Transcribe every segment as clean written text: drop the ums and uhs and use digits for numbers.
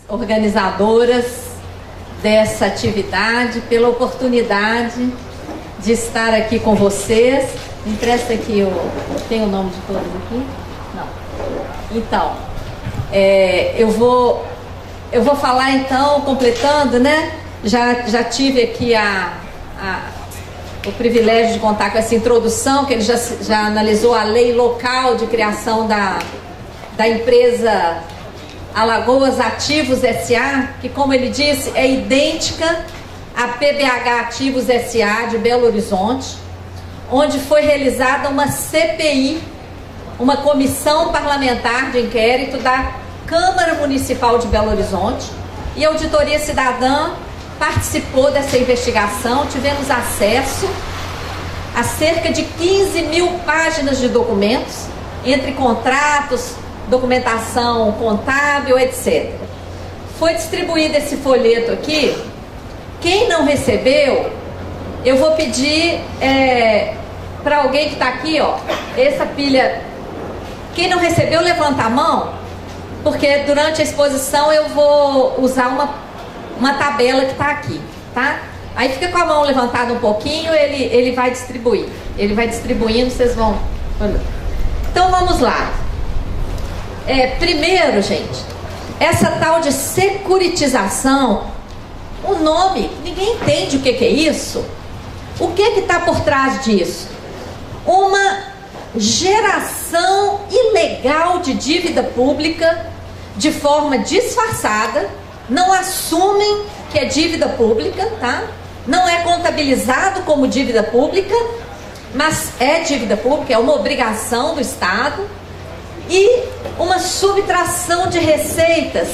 organizadoras dessa atividade, pela oportunidade de estar aqui com vocês. Me empresta aqui, tem o nome de todos aqui? Não. Então, eu vou falar então, completando, né? Já tive aqui o privilégio de contar com essa introdução, que ele já analisou a lei local de criação da empresa Alagoas Ativos S.A., que, como ele disse, é idêntica à PBH Ativos S.A. de Belo Horizonte, onde foi realizada uma CPI, uma comissão parlamentar de inquérito da Câmara Municipal de Belo Horizonte, e a Auditoria Cidadã participou dessa investigação. Tivemos acesso a cerca de 15 mil páginas de documentos, entre contratos, documentação contábil, etc. Foi distribuído esse folheto aqui. Quem não recebeu, eu vou pedir para alguém que está aqui, ó, essa pilha. Quem não recebeu, levanta a mão, porque durante a exposição eu vou usar uma tabela que está aqui, tá? Aí fica com a mão levantada um pouquinho, ele vai distribuir. Ele vai distribuindo, vocês vão... Então vamos lá. Primeiro, gente, essa tal de securitização, o nome, ninguém entende o que é isso. O que está por trás disso? Uma geração ilegal de dívida pública de forma disfarçada, não assumem que é dívida pública, tá? Não é contabilizado como dívida pública, mas é dívida pública, é uma obrigação do Estado, e uma subtração de receitas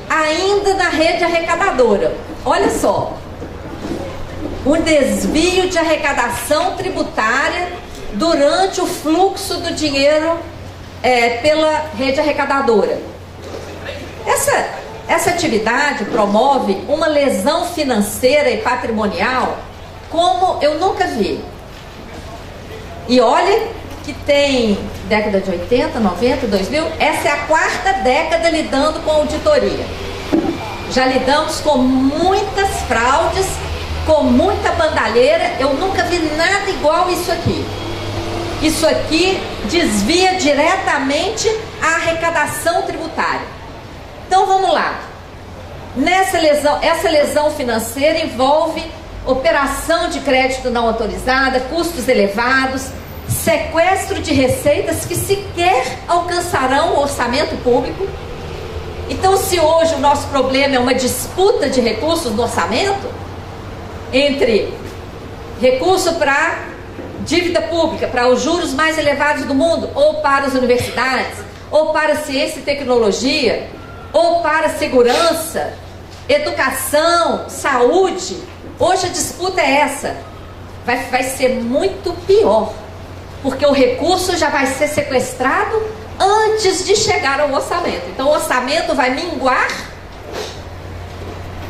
ainda na rede arrecadadora. Olha só, um desvio de arrecadação tributária durante o fluxo do dinheiro pela rede arrecadadora. Essa atividade promove uma lesão financeira e patrimonial como eu nunca vi. E olha que tem década de 80, 90, 2000, essa é a 4ª década lidando com auditoria. Já lidamos com muitas fraudes, com muita bandalheira. Eu nunca vi nada igual isso aqui. Isso aqui desvia diretamente a arrecadação tributária. Então vamos lá. Essa lesão financeira envolve operação de crédito não autorizada, custos elevados, sequestro de receitas que sequer alcançarão o orçamento público. Então, se hoje o nosso problema é uma disputa de recursos no orçamento, entre recurso para dívida pública, para os juros mais elevados do mundo, ou para as universidades, ou para ciência e tecnologia, ou para segurança, educação, saúde, hoje a disputa é essa. Vai ser muito pior, porque o recurso já vai ser sequestrado antes de chegar ao orçamento. Então o orçamento vai minguar,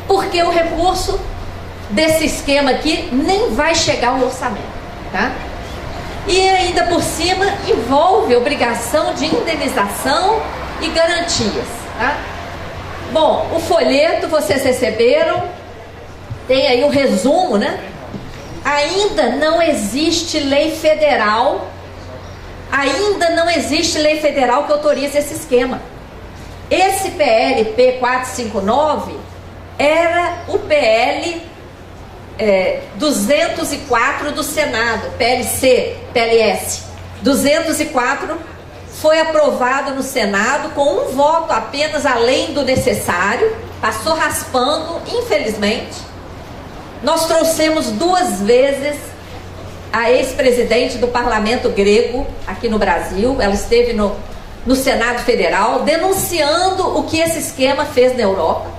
porque o recurso desse esquema aqui nem vai chegar ao orçamento, tá? E ainda por cima envolve obrigação de indenização e garantias, tá? Bom, o folheto vocês receberam, tem aí o resumo, né? Ainda não existe lei federal, que autorize esse esquema. Esse PLP 459 era o PL 204 do Senado, PLS 204, foi aprovado no Senado com um voto apenas além do necessário, passou raspando, infelizmente. Nós trouxemos 2 vezes a ex-presidente do parlamento grego aqui no Brasil. Ela esteve no Senado Federal denunciando o que esse esquema fez na Europa.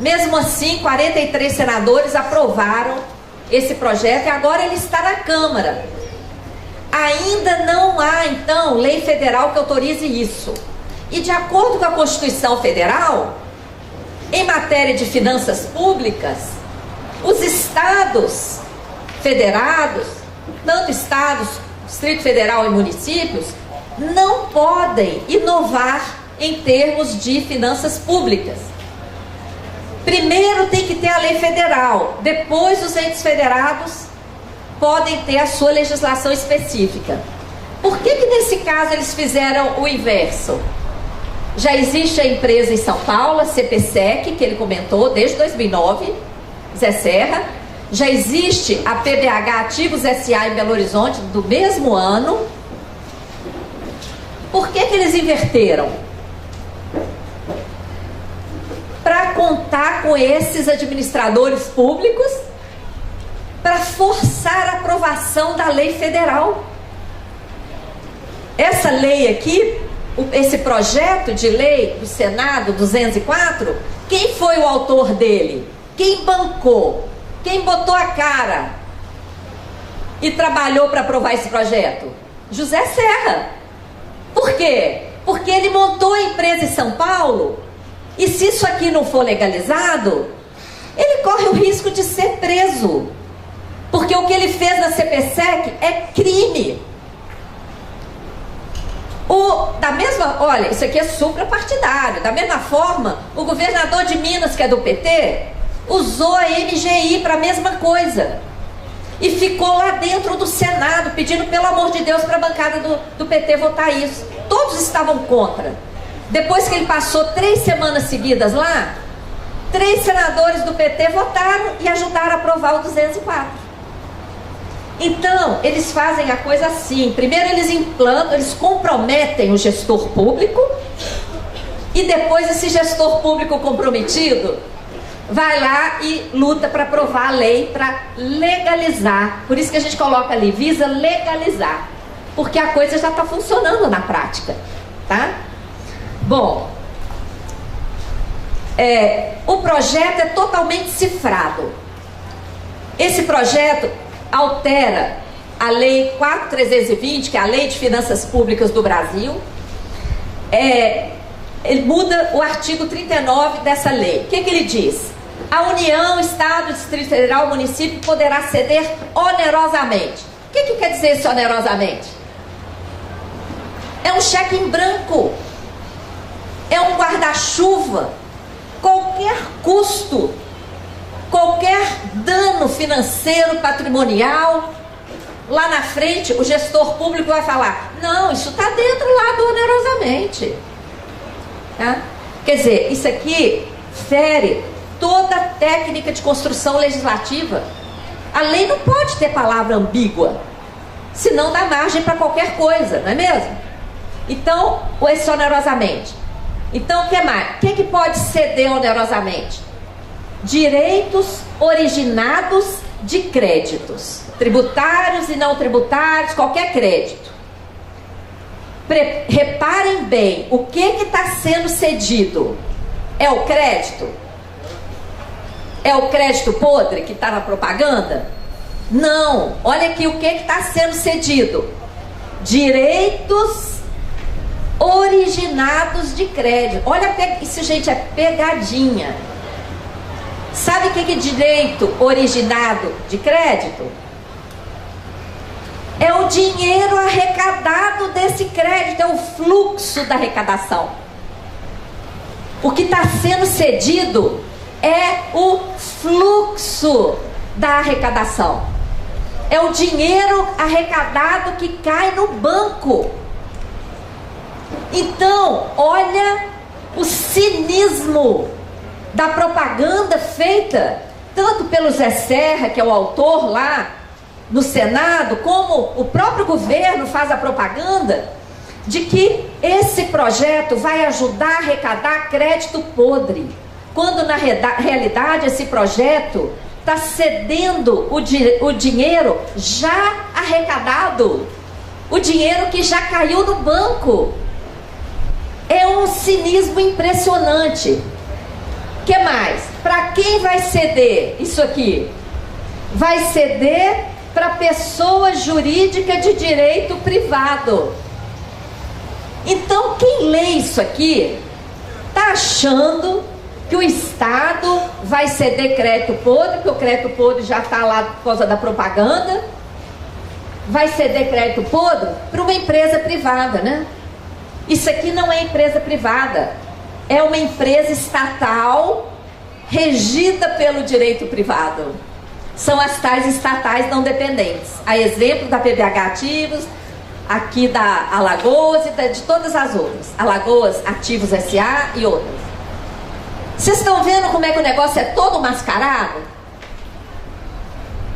Mesmo assim, 43 senadores aprovaram esse projeto e agora ele está na Câmara. Ainda não há, então, lei federal que autorize isso. E de acordo com a Constituição Federal, em matéria de finanças públicas, os estados federados, tanto estados, Distrito Federal e municípios, não podem inovar em termos de finanças públicas. Primeiro tem que ter a lei federal, depois os entes federados podem ter a sua legislação específica. Por que nesse caso eles fizeram o inverso? Já existe a empresa em São Paulo, a CPSEC, que ele comentou desde 2009, Zé Serra. Já existe a PBH Ativos SA em Belo Horizonte do mesmo ano. Por que eles inverteram? Para contar com esses administradores públicos, para forçar a aprovação da lei federal. Essa lei aqui, esse projeto de lei do Senado 204, quem foi o autor dele? Quem bancou? Quem botou a cara e trabalhou para aprovar esse projeto? José Serra. Por quê? Porque ele montou a empresa em São Paulo, e se isso aqui não for legalizado, ele corre o risco de ser preso. Porque o que ele fez na CPSEC é crime. Olha, isso aqui é suprapartidário. Da mesma forma, o governador de Minas, que é do PT, usou a MGI para a mesma coisa. E ficou lá dentro do Senado, pedindo pelo amor de Deus para a bancada do PT votar isso. Todos estavam contra. Depois que ele passou 3 semanas seguidas lá, 3 senadores do PT votaram e ajudaram a aprovar o 204. Então, eles fazem a coisa assim. Primeiro eles implantam, eles comprometem o gestor público, e depois esse gestor público comprometido vai lá e luta para aprovar a lei, para legalizar. Por isso que a gente coloca ali, visa legalizar, porque a coisa já está funcionando na prática, tá? Bom, o projeto é totalmente cifrado. Esse projeto altera a Lei 4.320, que é a Lei de Finanças Públicas do Brasil. Ele muda o artigo 39 dessa lei. O que ele diz? A União, Estado, Distrito Federal, município poderá ceder onerosamente. O que quer dizer esse onerosamente? É um cheque em branco. É um guarda-chuva. Qualquer custo, qualquer dano financeiro, patrimonial, lá na frente o gestor público vai falar: não, isso está dentro lá do onerosamente. Tá? Quer dizer, isso aqui fere toda a técnica de construção legislativa. A lei não pode ter palavra ambígua, senão dá margem para qualquer coisa, não é mesmo? Então, esse onerosamente. Então, o que mais? O que pode ceder onerosamente? Direitos originados de créditos, tributários e não tributários, qualquer crédito. Reparem bem, o que está sendo cedido? É o crédito? É o crédito podre que está na propaganda? Não, olha aqui o que está sendo cedido: direitos originados de crédito. Olha, isso, gente, é pegadinha. Sabe o que é direito originado de crédito? É o dinheiro arrecadado desse crédito, é o fluxo da arrecadação. O que está sendo cedido é o fluxo da arrecadação. É o dinheiro arrecadado que cai no banco. Então, olha o cinismo da propaganda feita tanto pelo Zé Serra, que é o autor lá no Senado, como o próprio governo faz a propaganda de que esse projeto vai ajudar a arrecadar crédito podre, quando na realidade esse projeto está cedendo o dinheiro já arrecadado, o dinheiro que já caiu no banco. É um cinismo impressionante. O que mais? Para quem vai ceder isso aqui? Vai ceder para pessoa jurídica de direito privado. Então, quem lê isso aqui está achando que o Estado vai ceder crédito podre, porque o crédito podre já está lá por causa da propaganda. Vai ceder crédito podre para uma empresa privada, né? Isso aqui não é empresa privada, é uma empresa estatal regida pelo direito privado. São as tais estatais não dependentes. A exemplo da PBH Ativos, aqui da Alagoas e de todas as outras. Alagoas Ativos S.A. e outras. Vocês estão vendo como é que o negócio é todo mascarado?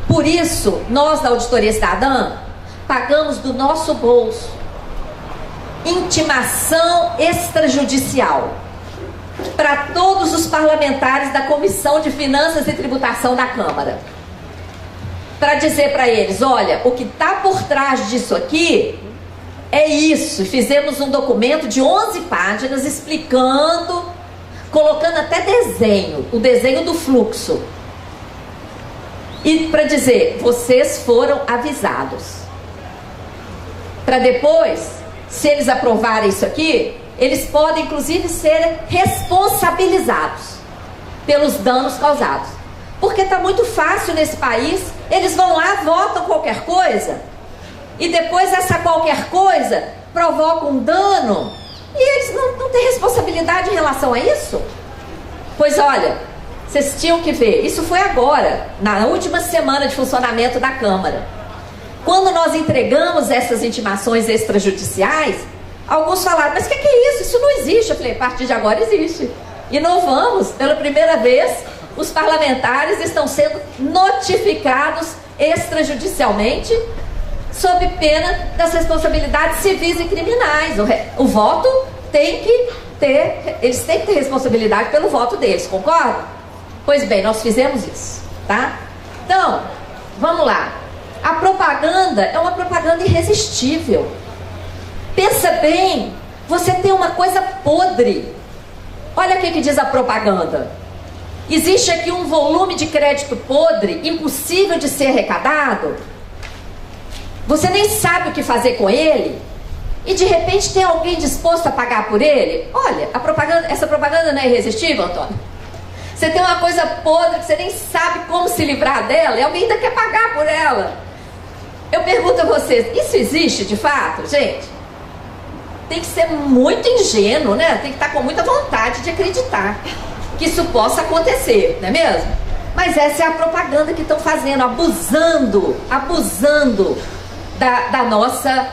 Por isso, nós da Auditoria Cidadã pagamos do nosso bolso intimação extrajudicial para todos os parlamentares da Comissão de Finanças e Tributação da Câmara, para dizer para eles, olha, o que está por trás disso aqui é isso. Fizemos um documento de 11 páginas explicando, colocando até desenho, o desenho do fluxo, e para dizer, vocês foram avisados, para depois, se eles aprovarem isso aqui, eles podem inclusive ser responsabilizados pelos danos causados, porque está muito fácil nesse país. Eles vão lá, votam qualquer coisa e depois essa qualquer coisa provoca um dano e eles não têm responsabilidade em relação a isso. Pois olha, vocês tinham que ver, isso foi agora, na última semana de funcionamento da Câmara. Quando nós entregamos essas intimações extrajudiciais, alguns falaram, mas o que é isso? Isso não existe. Eu falei, a partir de agora existe. Inovamos, pela primeira vez, os parlamentares estão sendo notificados extrajudicialmente sob pena das responsabilidades civis e criminais. O voto tem que ter, eles têm que ter responsabilidade pelo voto deles, concorda? Pois bem, nós fizemos isso, tá? Então, vamos lá. A propaganda é uma propaganda irresistível. Pensa bem, você tem uma coisa podre. Olha o que diz a propaganda. Existe aqui um volume de crédito podre, impossível de ser arrecadado. Você nem sabe o que fazer com ele. E de repente tem alguém disposto a pagar por ele. Olha, essa propaganda não é irresistível, Antônio? Você tem uma coisa podre que você nem sabe como se livrar dela e alguém ainda quer pagar por ela. Eu pergunto a vocês, isso existe de fato, gente? Tem que ser muito ingênuo, né? Tem que estar com muita vontade de acreditar que isso possa acontecer, não é mesmo? Mas essa é a propaganda que estão fazendo, abusando da nossa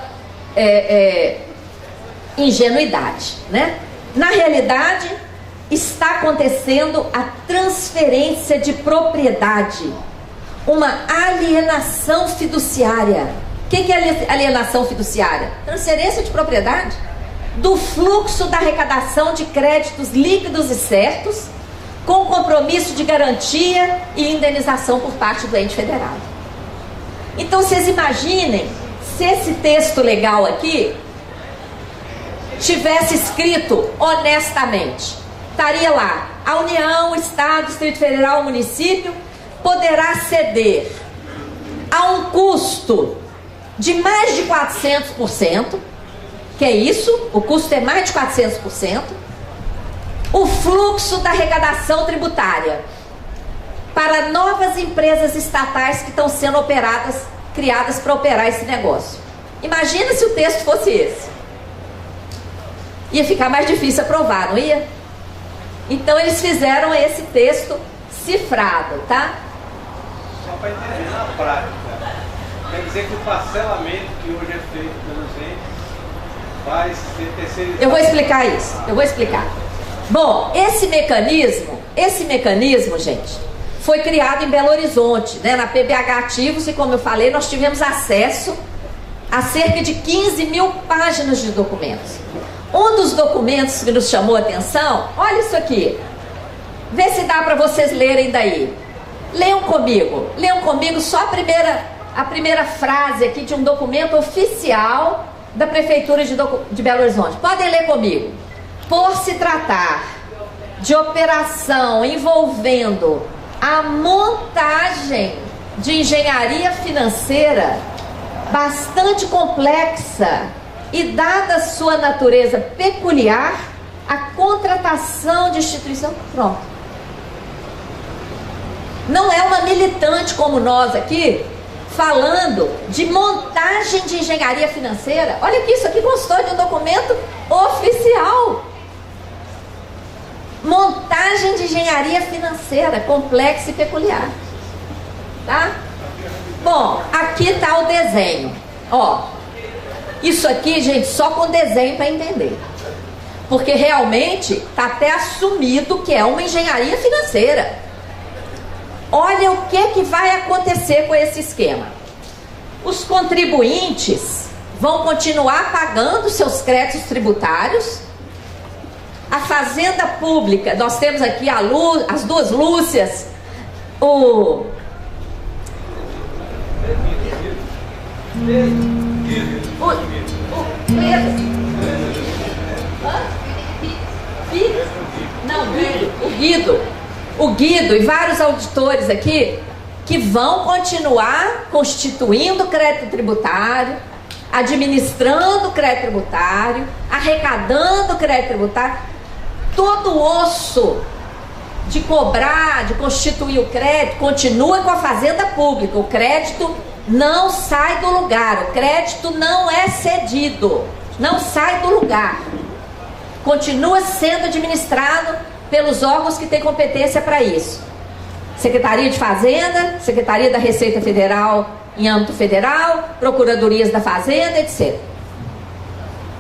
ingenuidade, né? Na realidade, está acontecendo a transferência de propriedade, uma alienação fiduciária. O que é alienação fiduciária? Transferência de propriedade do fluxo da arrecadação de créditos líquidos e certos, com compromisso de garantia e indenização por parte do ente federado. Então, vocês imaginem se esse texto legal aqui tivesse escrito honestamente. Estaria lá, a União, o Estado, Distrito Federal, o município poderá ceder a um custo de mais de 400%, que é isso, o custo é mais de 400%, o fluxo da arrecadação tributária para novas empresas estatais que estão sendo criadas para operar esse negócio. Imagina se o texto fosse esse. Ia ficar mais difícil aprovar, não ia? Então eles fizeram esse texto cifrado, tá? Só para entender na prática, quer dizer que o parcelamento que hoje é feito pelos entes vai ser terceirizado. Eu vou explicar isso, eu vou explicar. Bom, esse mecanismo, gente, foi criado em Belo Horizonte, né, na PBH Ativos, e como eu falei, nós tivemos acesso a cerca de 15 mil páginas de documentos. Um dos documentos que nos chamou a atenção, olha isso aqui, vê se dá para vocês lerem daí. Leiam comigo só a primeira frase aqui de um documento oficial da Prefeitura de Belo Horizonte. Podem ler comigo. Por se tratar de operação envolvendo a montagem de engenharia financeira bastante complexa e dada sua natureza peculiar, a contratação de instituição, pronto. Não é uma militante como nós aqui falando de montagem de engenharia financeira. Olha que isso aqui constou de um documento oficial. Montagem de engenharia financeira complexa e peculiar. Tá? Bom, aqui está o desenho. Ó, isso aqui, gente, só com desenho para entender. Porque realmente está até assumido que é uma engenharia financeira. Olha o que vai acontecer com esse esquema. Os contribuintes vão continuar pagando seus créditos tributários. A Fazenda Pública, nós temos aqui as duas Lúcias, o Guido e vários auditores aqui que vão continuar constituindo crédito tributário, administrando crédito tributário, arrecadando crédito tributário. Todo o osso de cobrar, de constituir o crédito, continua com a Fazenda Pública. O crédito não sai do lugar, o crédito não é cedido, não sai do lugar. Continua sendo administrado pelos órgãos que têm competência para isso. Secretaria de Fazenda, Secretaria da Receita Federal em âmbito federal, Procuradorias da Fazenda, etc.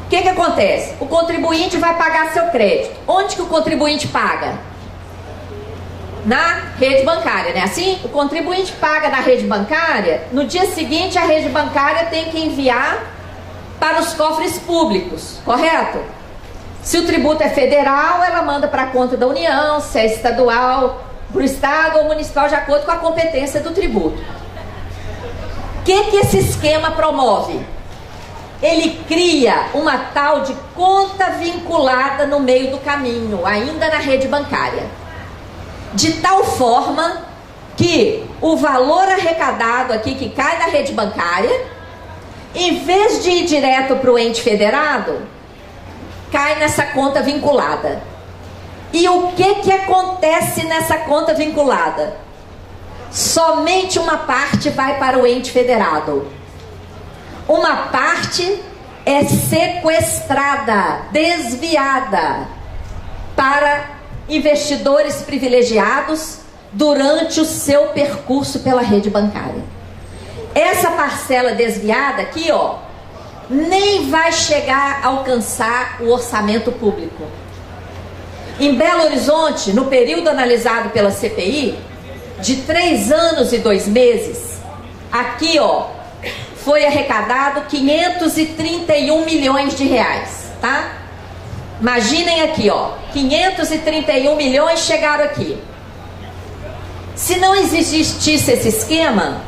O que acontece? O contribuinte vai pagar seu crédito. Onde que o contribuinte paga? Na rede bancária, né? Assim, o contribuinte paga na rede bancária, no dia seguinte a rede bancária tem que enviar para os cofres públicos, correto? Se o tributo é federal, ela manda para a conta da União, se é estadual, para o estado ou municipal, de acordo com a competência do tributo. O que esse esquema promove? Ele cria uma tal de conta vinculada no meio do caminho, ainda na rede bancária. De tal forma que o valor arrecadado aqui, que cai na rede bancária, em vez de ir direto para o ente federado, cai nessa conta vinculada. E o que acontece nessa conta vinculada? Somente uma parte vai para o ente federado. Uma parte é sequestrada, desviada para investidores privilegiados durante o seu percurso pela rede bancária. Essa parcela desviada aqui, ó, nem vai chegar a alcançar o orçamento público. Em Belo Horizonte, no período analisado pela CPI, de 3 anos e 2 meses, aqui, ó, foi arrecadado 531 milhões de reais, tá? Imaginem aqui, ó, 531 milhões chegaram aqui. Se não existisse esse esquema,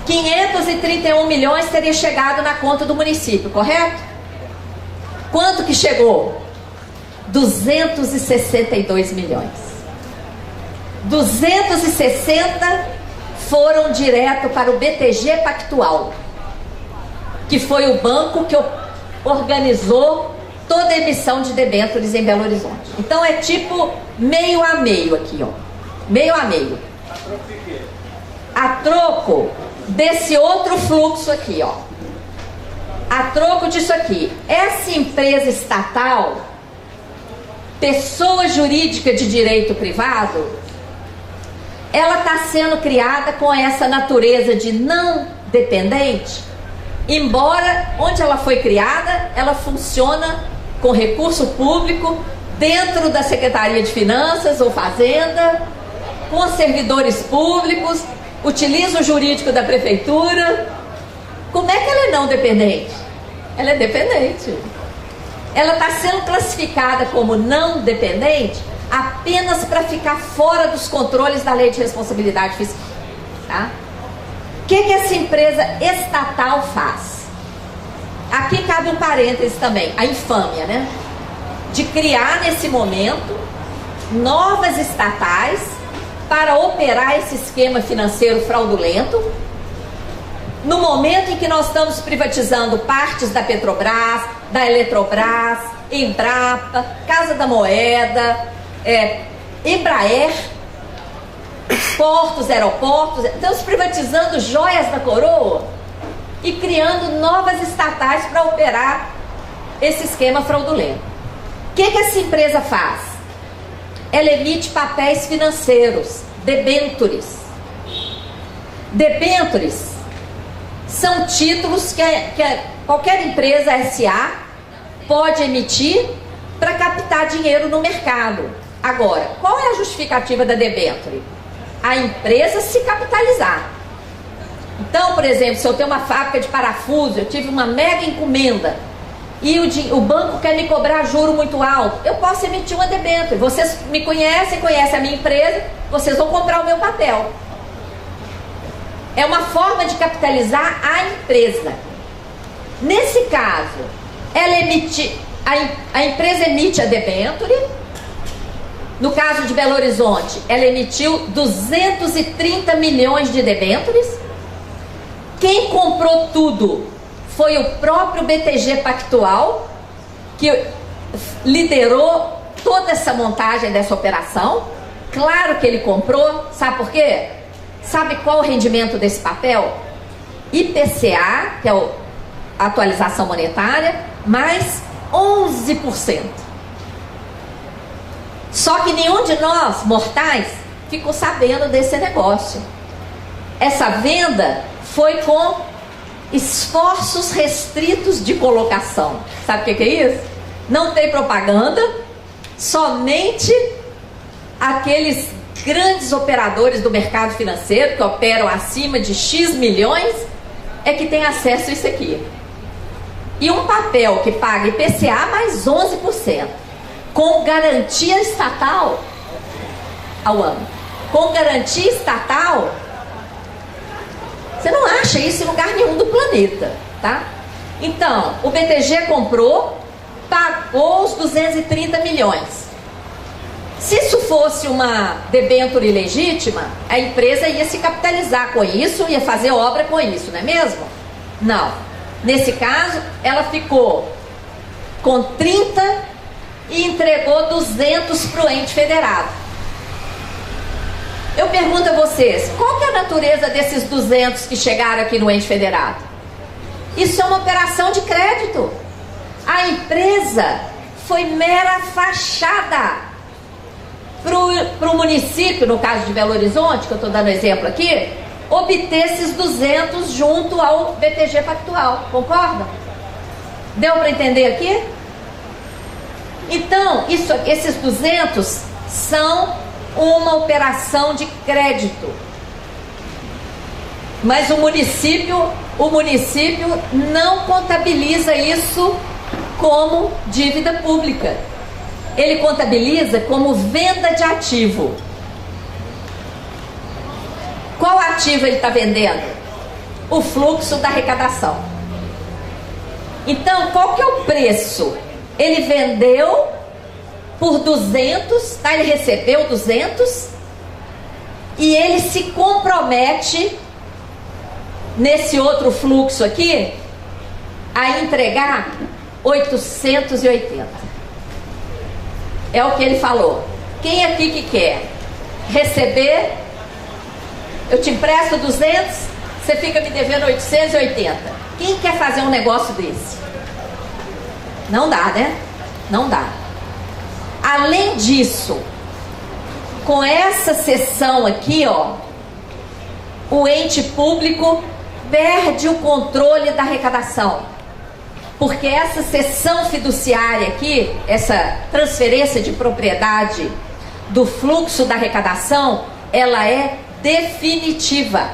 531 milhões teria chegado na conta do município, correto? Quanto que chegou? 262 milhões. 260 foram direto para o BTG Pactual, que foi o banco que organizou toda a emissão de debêntures em Belo Horizonte. Então é tipo meio a meio aqui, ó. Meio a meio. A troco desse outro fluxo aqui, ó. A troco disso aqui. Essa empresa estatal, pessoa jurídica de direito privado, ela está sendo criada com essa natureza de não dependente, embora onde ela foi criada, ela funciona com recurso público dentro da Secretaria de Finanças ou Fazenda, com servidores públicos, utiliza o jurídico da prefeitura. Como é que ela é não dependente? Ela é dependente. Ela está sendo classificada como não dependente apenas para ficar fora dos controles da Lei de Responsabilidade Fiscal, tá? O que essa empresa estatal faz? Aqui cabe um parêntese também, a infâmia, né? De criar nesse momento novas estatais para operar esse esquema financeiro fraudulento, no momento em que nós estamos privatizando partes da Petrobras, da Eletrobras, Embrapa, Casa da Moeda, Embraer, portos, aeroportos. Estamos privatizando joias da coroa e criando novas estatais para operar esse esquema fraudulento. O que essa empresa faz? ela emite papéis financeiros, debêntures. Debêntures são títulos que qualquer empresa SA pode emitir para captar dinheiro no mercado. Agora, qual é a justificativa da debênture? A empresa se capitalizar. Então, por exemplo, se eu tenho uma fábrica de parafuso, eu tive uma mega encomenda e o banco quer me cobrar juro muito alto, eu posso emitir uma debênture. Vocês me conhecem a minha empresa, vocês vão comprar o meu papel. É uma forma de capitalizar a empresa. Nesse caso, a empresa emite a debênture. No caso de Belo Horizonte, ela emitiu 230 milhões de debêntures. Quem comprou tudo foi o próprio BTG Pactual, que liderou toda essa montagem dessa operação. Claro que ele comprou, sabe por quê? Sabe qual o rendimento desse papel? IPCA, que é a atualização monetária, mais 11%. Só que nenhum de nós, mortais, ficou sabendo desse negócio. Essa venda foi com esforços restritos de colocação. Sabe o que é isso? Não tem propaganda, somente aqueles grandes operadores do mercado financeiro que operam acima de X milhões é que tem acesso a isso aqui. E um papel que paga IPCA mais 11%, com garantia estatal ao ano. Com garantia estatal, você não acha isso em lugar nenhum do planeta, tá? Então, o BTG comprou, pagou os 230 milhões. Se isso fosse uma debênture ilegítima, a empresa ia se capitalizar com isso, ia fazer obra com isso, não é mesmo? Não. Nesse caso, ela ficou com 30 e entregou 200 para o ente federado. Eu pergunto a vocês, qual que é a natureza desses 200 que chegaram aqui no ente federado? Isso é uma operação de crédito. A empresa foi mera fachada para o município, no caso de Belo Horizonte, que eu estou dando exemplo aqui, obter esses 200 junto ao BTG Pactual. Concordam? Deu para entender aqui? Então, esses 200 são uma operação de crédito. Mas o município não contabiliza isso como dívida pública. Ele contabiliza como venda de ativo. Qual ativo ele está vendendo? O fluxo da arrecadação. Então, qual que é o preço? Ele vendeu por 200, tá? Ele recebeu 200 e ele se compromete nesse outro fluxo aqui a entregar 880. É o que ele falou. Quem aqui que quer receber? Eu te empresto 200, você fica me devendo 880. Quem quer fazer um negócio desse? Não dá, né? Não dá. Além disso, com essa cessão aqui, ó, o ente público perde o controle da arrecadação. Porque essa cessão fiduciária aqui, essa transferência de propriedade do fluxo da arrecadação, ela é definitiva.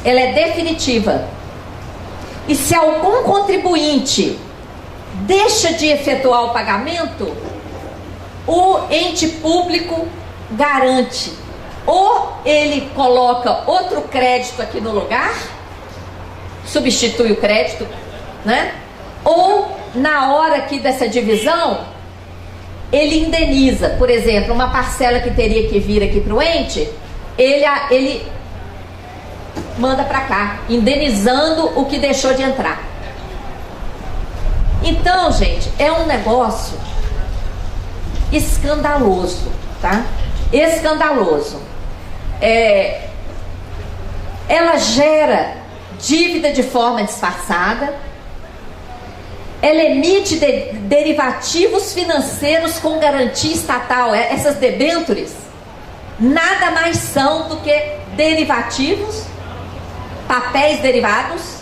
Ela é definitiva. E se algum contribuinte deixa de efetuar o pagamento, o ente público garante. Ou ele coloca outro crédito aqui no lugar, substitui o crédito, né? Ou na hora aqui dessa divisão, ele indeniza. Por exemplo, uma parcela que teria que vir aqui para o ente, ele manda para cá, indenizando o que deixou de entrar. Então, gente, é um negócio escandaloso, tá? Escandaloso. Ela gera dívida de forma disfarçada, ela emite derivativos financeiros com garantia estatal. Essas debêntures nada mais são do que derivativos, papéis derivados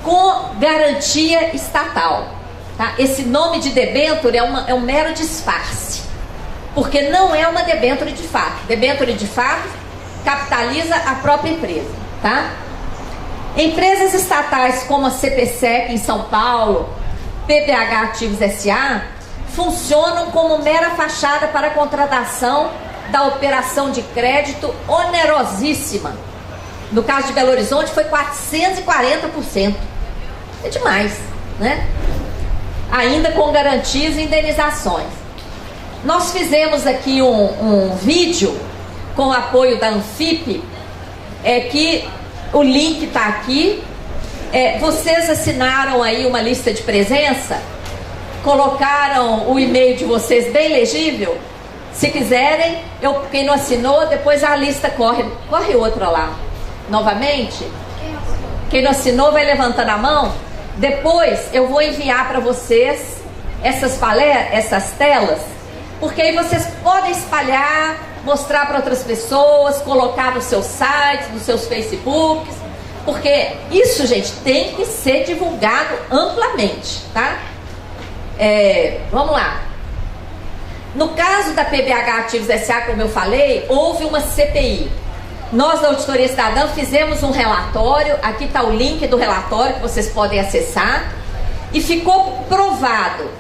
com garantia estatal, tá? Esse nome de debênture é um mero disfarce, porque não é uma debênture de fato. Debênture de fato capitaliza a própria empresa, tá? Empresas estatais como a CPSEC em São Paulo, PBH Ativos SA, funcionam como mera fachada para a contratação da operação de crédito onerosíssima. No caso de Belo Horizonte foi 440%. É demais, né? Ainda com garantias e indenizações. Nós fizemos aqui um vídeo com o apoio da Anfip, que o link está aqui. Vocês assinaram aí uma lista de presença, colocaram o e-mail de vocês bem legível. Se quiserem, quem não assinou, depois a lista corre outra lá. Novamente, quem não assinou vai levantando a mão. Depois eu vou enviar para vocês essas telas, porque aí vocês podem espalhar, mostrar para outras pessoas, colocar nos seus sites, nos seus Facebooks, porque isso, gente, tem que ser divulgado amplamente, tá? Vamos lá. No caso da PBH Ativos SA, como eu falei, houve uma CPI. Nós da Auditoria Cidadã fizemos um relatório, aqui está o link do relatório que vocês podem acessar, e ficou provado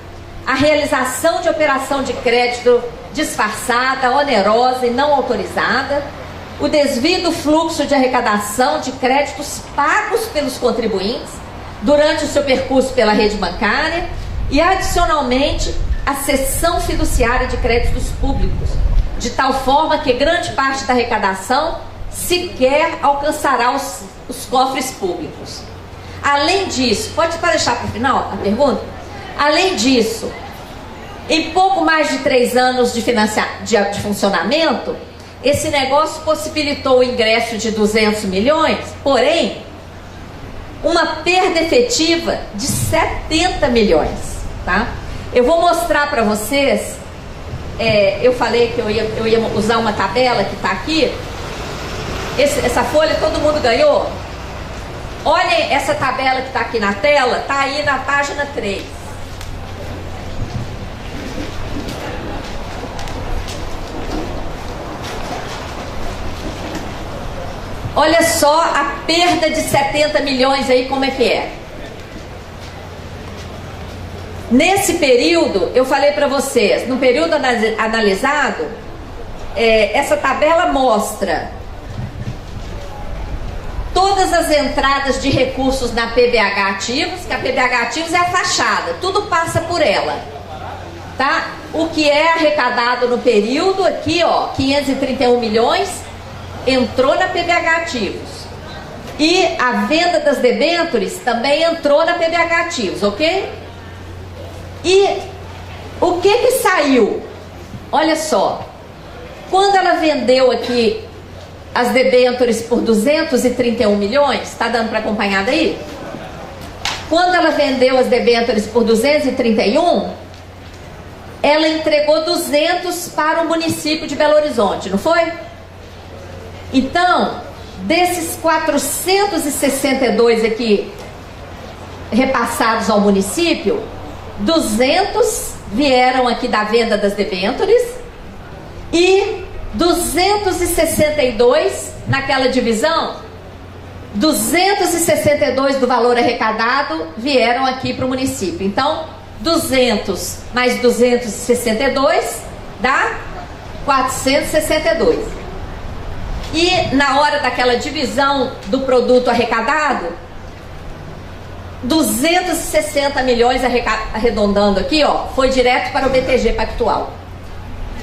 a realização de operação de crédito disfarçada, onerosa e não autorizada, o desvio do fluxo de arrecadação de créditos pagos pelos contribuintes durante o seu percurso pela rede bancária e, adicionalmente, a cessão fiduciária de créditos públicos, de tal forma que grande parte da arrecadação sequer alcançará os cofres públicos. Além disso, pode deixar para o final a pergunta? Além disso, em pouco mais de 3 anos de funcionamento, esse negócio possibilitou o ingresso de 200 milhões, porém, uma perda efetiva de 70 milhões, tá? Eu vou mostrar para vocês, eu falei que eu ia usar uma tabela que está aqui. Essa folha todo mundo ganhou? Olhem essa tabela que está aqui na tela, está aí na página 3. Olha só a perda de 70 milhões aí, como é que é. Nesse período, eu falei para vocês, no período analisado, essa tabela mostra todas as entradas de recursos na PBH Ativos, que a PBH Ativos é a fachada, tudo passa por ela, tá? O que é arrecadado no período, aqui ó, 531 milhões, entrou na PBH Ativos. E a venda das debêntures também entrou na PBH Ativos, ok? E o que saiu? Olha só, quando ela vendeu aqui as debêntures por 231 milhões, está dando para acompanhar daí? Quando ela vendeu as debêntures por 231, ela entregou 200 para o município de Belo Horizonte, não foi? Então, desses 462 aqui repassados ao município, 200 vieram aqui da venda das debêntures e 262 naquela divisão, 262 do valor arrecadado vieram aqui para o município. Então, 200 mais 262 dá 462. E na hora daquela divisão do produto arrecadado, 260 milhões, arredondando aqui, ó, foi direto para o BTG Pactual.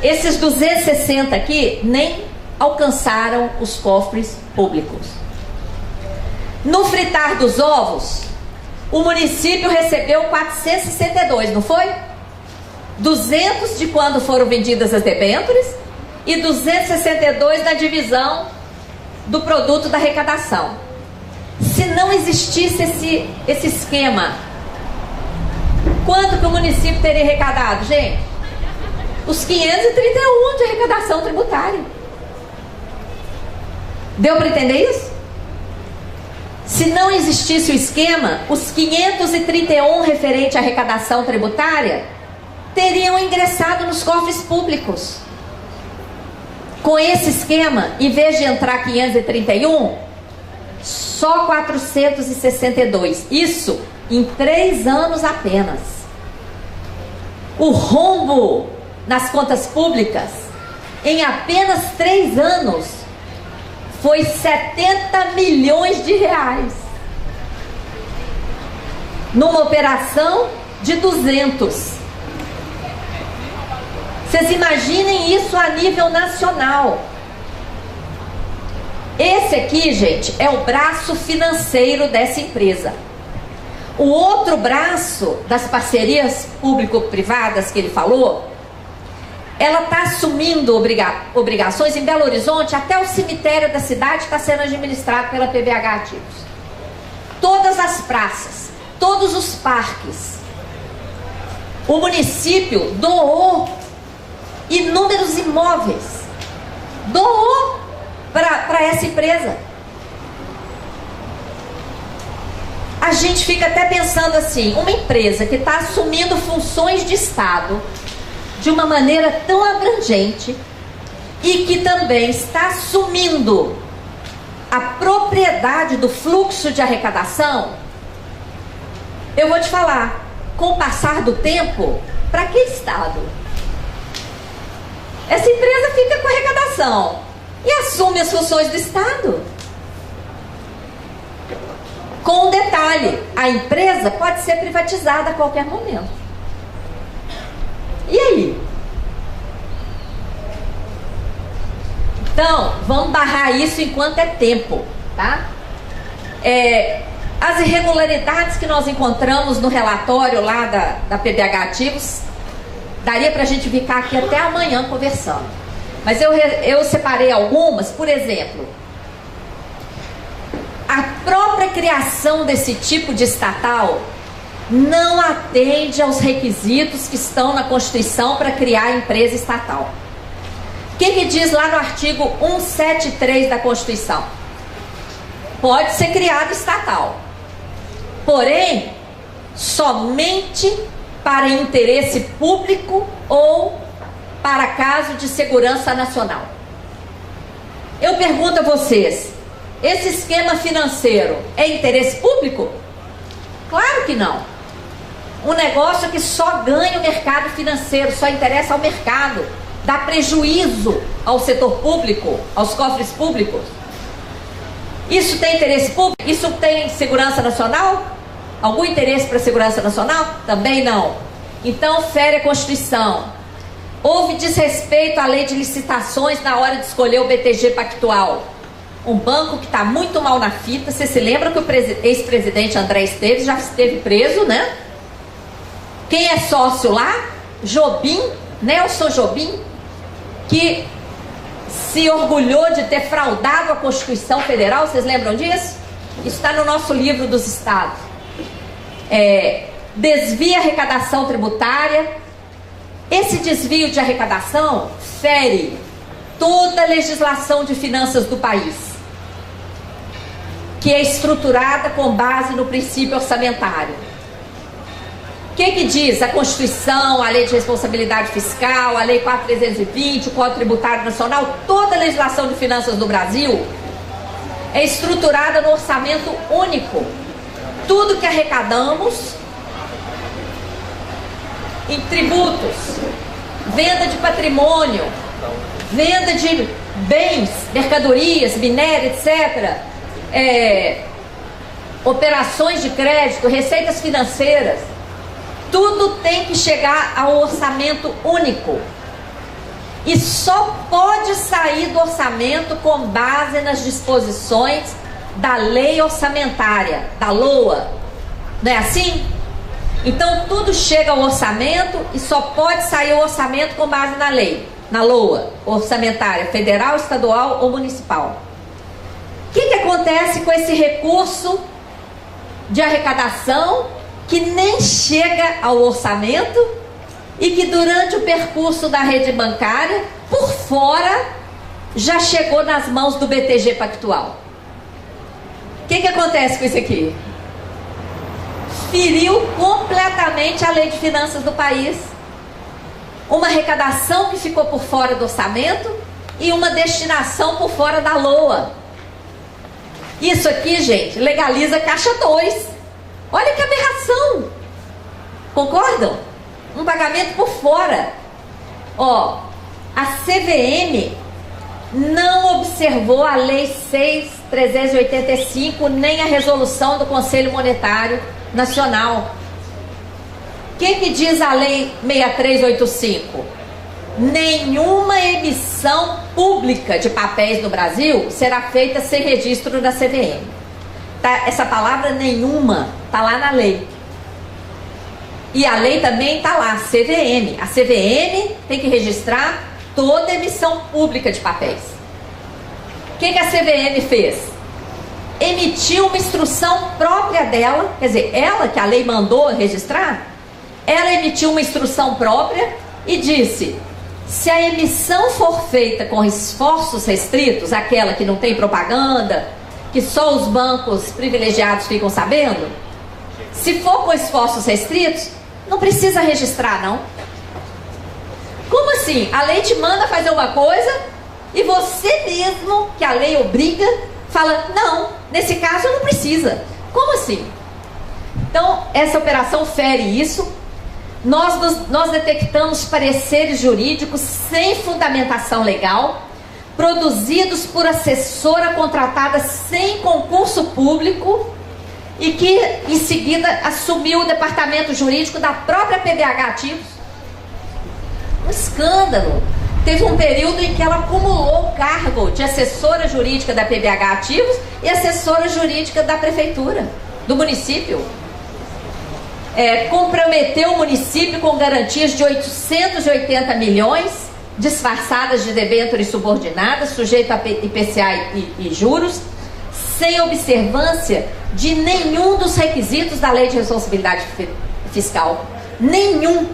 Esses 260 aqui nem alcançaram os cofres públicos. No fritar dos ovos, o município recebeu 462, não foi? 200 de quando foram vendidas as debêntures e 262 na divisão do produto da arrecadação. Se não existisse esse esquema Quanto que o município teria arrecadado, gente? Os 531 de arrecadação tributária. Deu para entender isso? Se não existisse o esquema, os 531 referente à arrecadação tributária teriam ingressado nos cofres públicos. Com esse esquema, em vez de entrar 531, só 462. Isso em 3 anos apenas. O rombo nas contas públicas, em apenas 3 anos, foi 70 milhões de reais. Numa operação de 200. Vocês imaginem isso a nível nacional. Esse aqui, gente, é o braço financeiro dessa empresa. O outro braço das parcerias público-privadas que ele falou, ela está assumindo obrigações em Belo Horizonte. Até o cemitério da cidade está sendo administrado pela PBH Ativos. Todas as praças, todos os parques. O município doou inúmeros imóveis. Doou para essa empresa. A gente fica até pensando assim, uma empresa que está assumindo funções de Estado de uma maneira tão abrangente e que também está assumindo a propriedade do fluxo de arrecadação, eu vou te falar, com o passar do tempo, para que Estado? Essa empresa fica com arrecadação e assume as funções do Estado. Com um detalhe, a empresa pode ser privatizada a qualquer momento. E aí? Então, vamos barrar isso enquanto é tempo, tá? As irregularidades que nós encontramos no relatório lá da PBH Ativos, daria para a gente ficar aqui até amanhã conversando. Mas eu separei algumas. Por exemplo, a própria criação desse tipo de estatal não atende aos requisitos que estão na Constituição para criar a empresa estatal. O que diz lá no artigo 173 da Constituição? Pode ser criado estatal, porém, somente para interesse público ou para caso de segurança nacional. Eu pergunto a vocês, esse esquema financeiro é interesse público? Claro que não. Um negócio que só ganha o mercado financeiro, só interessa ao mercado, dá prejuízo ao setor público, aos cofres públicos. Isso tem interesse público? Isso tem segurança nacional? Algum interesse para a segurança nacional? Também não. Então, fere a Constituição. Houve desrespeito à lei de licitações na hora de escolher o BTG Pactual. Um banco que está muito mal na fita. Você se lembra que o ex-presidente André Esteves já esteve preso, né? Quem é sócio lá? Jobim, Nelson Jobim, que se orgulhou de ter fraudado a Constituição Federal. Vocês lembram disso? Isso está no nosso livro dos estados. Desvia a arrecadação tributária. Esse desvio de arrecadação fere toda a legislação de finanças do país, que é estruturada com base no princípio orçamentário. O que diz a Constituição, a Lei de Responsabilidade Fiscal, a Lei 4.320, o Código Tributário Nacional? Toda a legislação de finanças do Brasil é estruturada no orçamento único. Tudo que arrecadamos em tributos, venda de patrimônio, venda de bens, mercadorias, minério, etc., operações de crédito, receitas financeiras, tudo tem que chegar ao orçamento único. E só pode sair do orçamento com base nas disposições da lei orçamentária, da LOA. Não é assim? Então tudo chega ao orçamento e só pode sair o orçamento com base na lei, na LOA orçamentária, federal, estadual ou municipal. O que acontece com esse recurso de arrecadação que nem chega ao orçamento e que durante o percurso da rede bancária, por fora, já chegou nas mãos do BTG Pactual. O que acontece com isso aqui? Feriu completamente a lei de finanças do país. Uma arrecadação que ficou por fora do orçamento e uma destinação por fora da LOA. Isso aqui, gente, legaliza Caixa 2. Olha que aberração. Concordam? Um pagamento por fora. Ó, a CVM não observou a Lei 6.385 nem a resolução do Conselho Monetário Nacional. O que diz a Lei 6385? Nenhuma emissão pública de papéis no Brasil será feita sem registro da CVM. Tá? Essa palavra nenhuma está lá na lei. E a lei também está lá, CVM. A CVM tem que registrar toda emissão pública de papéis. O que a CVM fez? Emitiu uma instrução própria dela, quer dizer, ela que a lei mandou registrar, ela emitiu uma instrução própria e disse: se a emissão for feita com esforços restritos, aquela que não tem propaganda, que só os bancos privilegiados ficam sabendo, se for com esforços restritos, não precisa registrar, não. Como assim? A lei te manda fazer uma coisa e você mesmo, que a lei obriga, fala, não, nesse caso não precisa. Como assim? Então, essa operação fere isso. Nós detectamos pareceres jurídicos sem fundamentação legal, produzidos por assessora contratada sem concurso público e que, em seguida, assumiu o departamento jurídico da própria PBH Ativos. Um escândalo. Teve um período em que ela acumulou o cargo de assessora jurídica da PBH Ativos e assessora jurídica da prefeitura, do município. Comprometeu o município com garantias de 880 milhões, disfarçadas de debêntures subordinadas, sujeito a IPCA e juros, sem observância de nenhum dos requisitos da Lei de Responsabilidade Fiscal. Nenhum.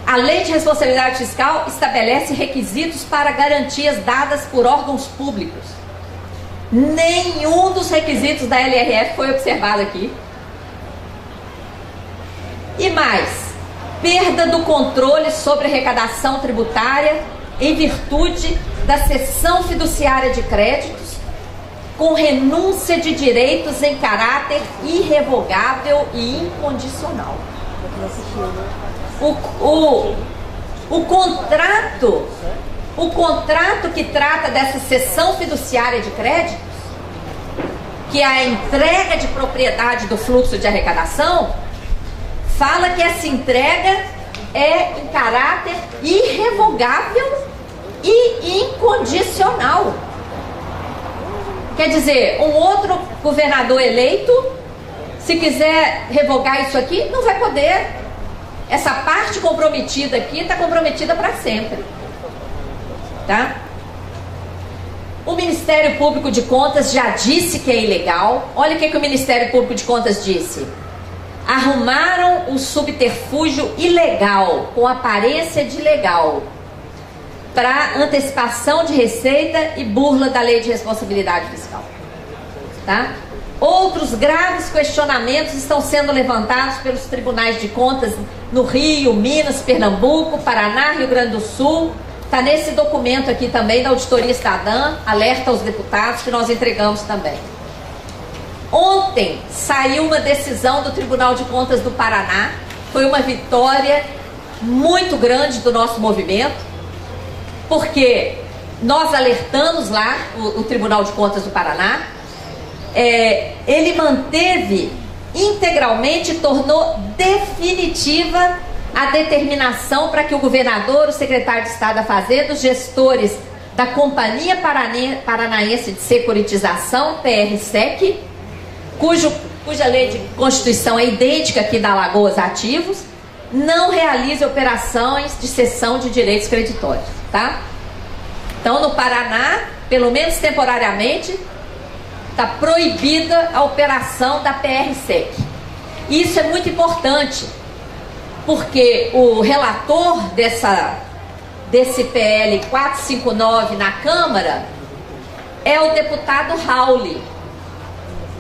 A Lei de Responsabilidade Fiscal estabelece requisitos para garantias dadas por órgãos públicos. Nenhum dos requisitos da LRF foi observado aqui. E mais, perda do controle sobre arrecadação tributária em virtude da cessão fiduciária de créditos, com renúncia de direitos em caráter irrevogável e incondicional. O contrato que trata dessa cessão fiduciária de créditos, que é a entrega de propriedade do fluxo de arrecadação, fala que essa entrega é em caráter irrevogável e incondicional. Quer dizer, um outro governador eleito, se quiser revogar isso aqui, não vai poder. Essa parte comprometida aqui está comprometida para sempre. Tá? O Ministério Público de Contas já disse que é ilegal. Olha o que o Ministério Público de Contas disse. Arrumaram um subterfúgio ilegal, com aparência de legal, para antecipação de receita e burla da Lei de Responsabilidade Fiscal. Tá? Outros graves questionamentos estão sendo levantados pelos tribunais de contas no Rio, Minas, Pernambuco, Paraná, Rio Grande do Sul. Está nesse documento aqui também da Auditoria Cidadã, alerta aos deputados, que nós entregamos também. Ontem saiu uma decisão do Tribunal de Contas do Paraná. Foi uma vitória muito grande do nosso movimento, porque nós alertamos lá o Tribunal de Contas do Paraná. Ele manteve integralmente, tornou definitiva a determinação para que o governador, o secretário de Estado da Fazenda, os gestores da Companhia Paranaense de Securitização, PRSEC, cuja lei de constituição é idêntica aqui da Alagoas Ativos, não realize operações de cessão de direitos creditórios, tá? Então, no Paraná, pelo menos temporariamente, está proibida a operação da PRSEC. Isso é muito importante, porque o relator desse PL 459 na Câmara é o deputado Rauli,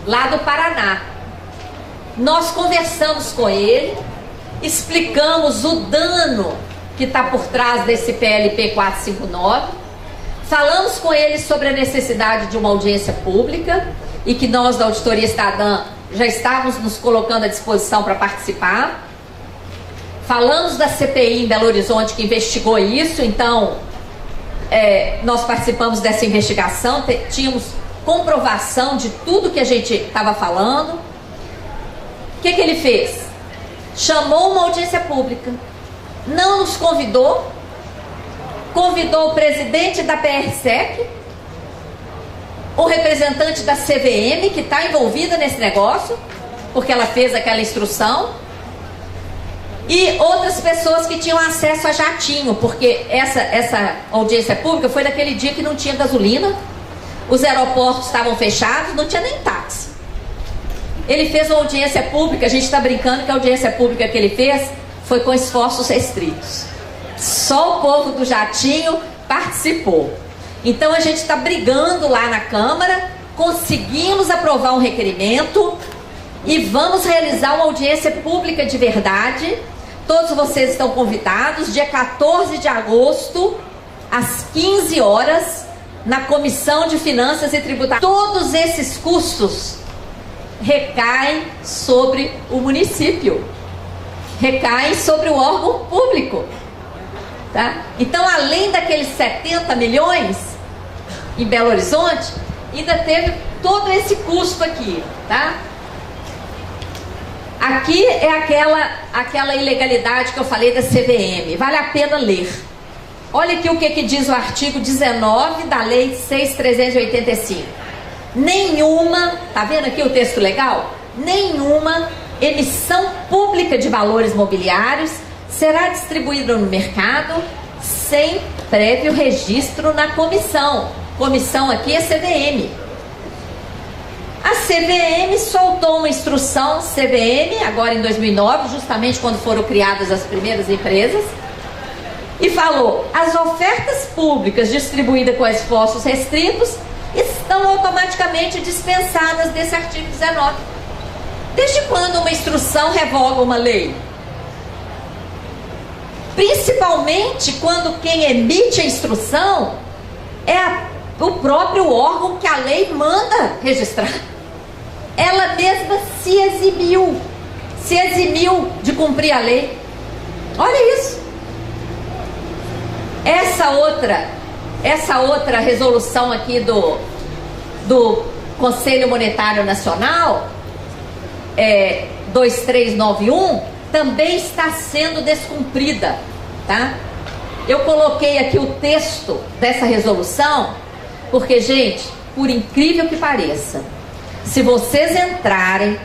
lá do Paraná. Nós conversamos com ele, explicamos o dano que está por trás desse PLP 459, falamos com ele sobre a necessidade de uma audiência pública e que nós da Auditoria Cidadã já estávamos nos colocando à disposição para participar. Falamos da CPI em Belo Horizonte que investigou isso, então nós participamos dessa investigação, tínhamos comprovação de tudo que a gente estava falando. O que ele fez? Chamou uma audiência pública, não nos convidou, convidou o presidente da PRSEC, o representante da CVM, que está envolvida nesse negócio, porque ela fez aquela instrução, e outras pessoas que tinham acesso a jatinho, porque essa audiência pública foi naquele dia que não tinha gasolina, os aeroportos estavam fechados, não tinha nem táxi. Ele fez uma audiência pública, a gente está brincando que a audiência pública que ele fez foi com esforços restritos. Só o povo do jatinho participou. Então a gente está brigando lá na Câmara, conseguimos aprovar um requerimento e vamos realizar uma audiência pública de verdade. Todos vocês estão convidados, dia 14 de agosto, às 15 horas, na Comissão de Finanças e Tributação. Todos esses custos recaem sobre o município, recaem sobre o órgão público, tá? Então, além daqueles 70 milhões em Belo Horizonte, ainda teve todo esse custo aqui, tá? Aqui é aquela ilegalidade que eu falei da CVM, vale a pena ler. Olha aqui o que diz o artigo 19 da Lei 6.385. Nenhuma, tá vendo aqui o texto legal? Nenhuma emissão pública de valores mobiliários será distribuída no mercado sem prévio registro na comissão. Comissão aqui é CVM. A CVM soltou uma instrução, CVM, agora em 2009, justamente quando foram criadas as primeiras empresas, e falou: as ofertas públicas distribuídas com esforços restritos estão automaticamente dispensadas desse artigo 19. Desde quando uma instrução revoga uma lei? Principalmente quando quem emite a instrução é o próprio órgão que a lei manda registrar. Ela mesma se eximiu de cumprir a lei. Olha isso. Essa outra resolução aqui do Conselho Monetário Nacional, 2391, também está sendo descumprida, tá? Eu coloquei aqui o texto dessa resolução, porque, gente, por incrível que pareça, se vocês entrarem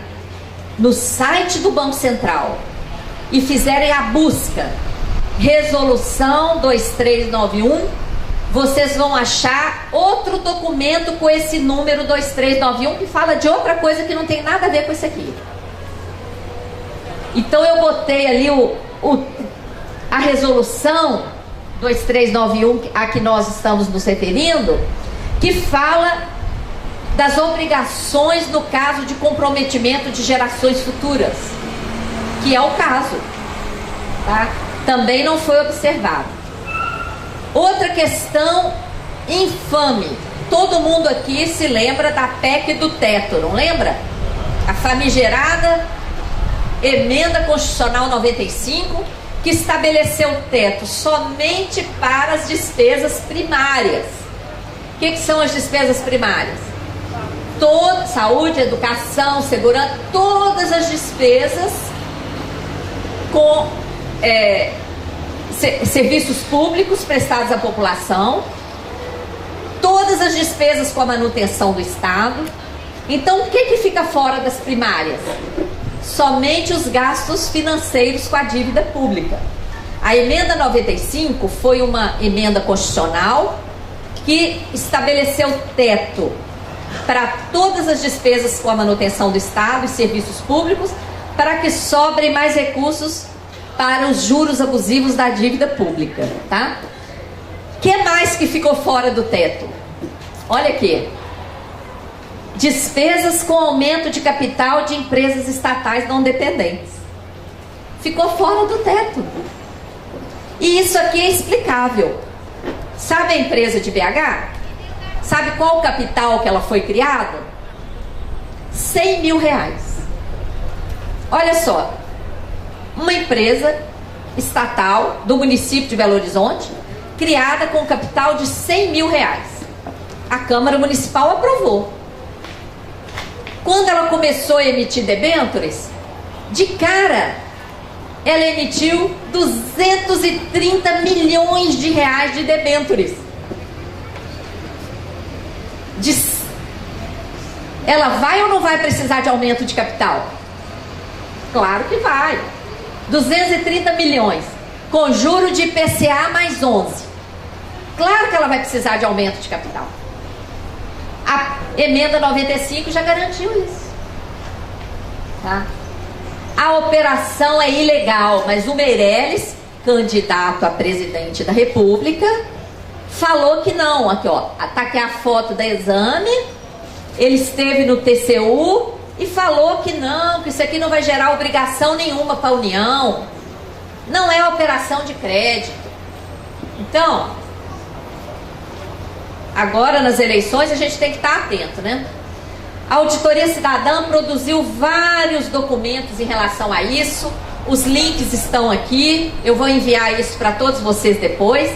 no site do Banco Central e fizerem a busca Resolução 2391, vocês vão achar outro documento com esse número 2391 que fala de outra coisa que não tem nada a ver com isso aqui. Então eu botei ali a resolução 2391 a que nós estamos nos referindo, que fala das obrigações no caso de comprometimento de gerações futuras, que é o caso, tá? Também não foi observado. Outra questão infame, todo mundo aqui se lembra da PEC do teto, não lembra? A famigerada Emenda Constitucional 95, que estabeleceu o teto somente para as despesas primárias. O que são as despesas primárias? Saúde, educação, segurança, todas as despesas com serviços públicos prestados à população, todas as despesas com a manutenção do Estado. Então, o que fica fora das primárias? Somente os gastos financeiros com a dívida pública. A emenda 95 foi uma emenda constitucional que estabeleceu teto para todas as despesas com a manutenção do Estado e serviços públicos, para que sobrem mais recursos para os juros abusivos da dívida pública, tá? Que mais que ficou fora do teto? Olha aqui. Despesas com aumento de capital de empresas estatais não dependentes. Ficou fora do teto. E isso aqui é explicável. Sabe a empresa de BH? Sabe qual o capital que ela foi criada? 100 mil reais. Olha só. Uma empresa estatal do município de Belo Horizonte, criada com um capital de 100 mil reais. A Câmara Municipal aprovou. Quando ela começou a emitir debêntures, de cara, ela emitiu 230 milhões de reais de debêntures. Ela vai ou não vai precisar de aumento de capital? Claro que vai. 230 milhões, com juro de IPCA mais 11. Claro que ela vai precisar de aumento de capital. A emenda 95 já garantiu isso. Tá? A operação é ilegal, mas o Meirelles, candidato a presidente da República, falou que não. Aqui, ó, tá aqui a foto da exame. Ele esteve no TCU e falou que não, que isso aqui não vai gerar obrigação nenhuma para a União. Não é operação de crédito. Então, agora nas eleições a gente tem que estar atento, né? A Auditoria Cidadã produziu vários documentos em relação a isso. Os links estão aqui. Eu vou enviar isso para todos vocês depois.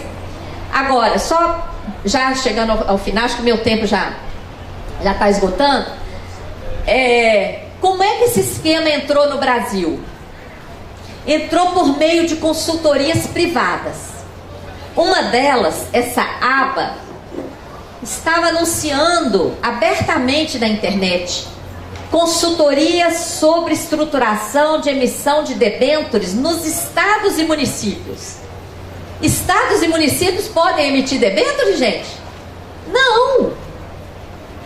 Agora, só já chegando ao final, acho que o meu tempo já está esgotando. Como é que esse esquema entrou no Brasil? Entrou por meio de consultorias privadas. Uma delas, essa aba, estava anunciando abertamente na internet consultorias sobre estruturação de emissão de debêntures nos estados e municípios. Estados e municípios podem emitir debêntures, gente? Não!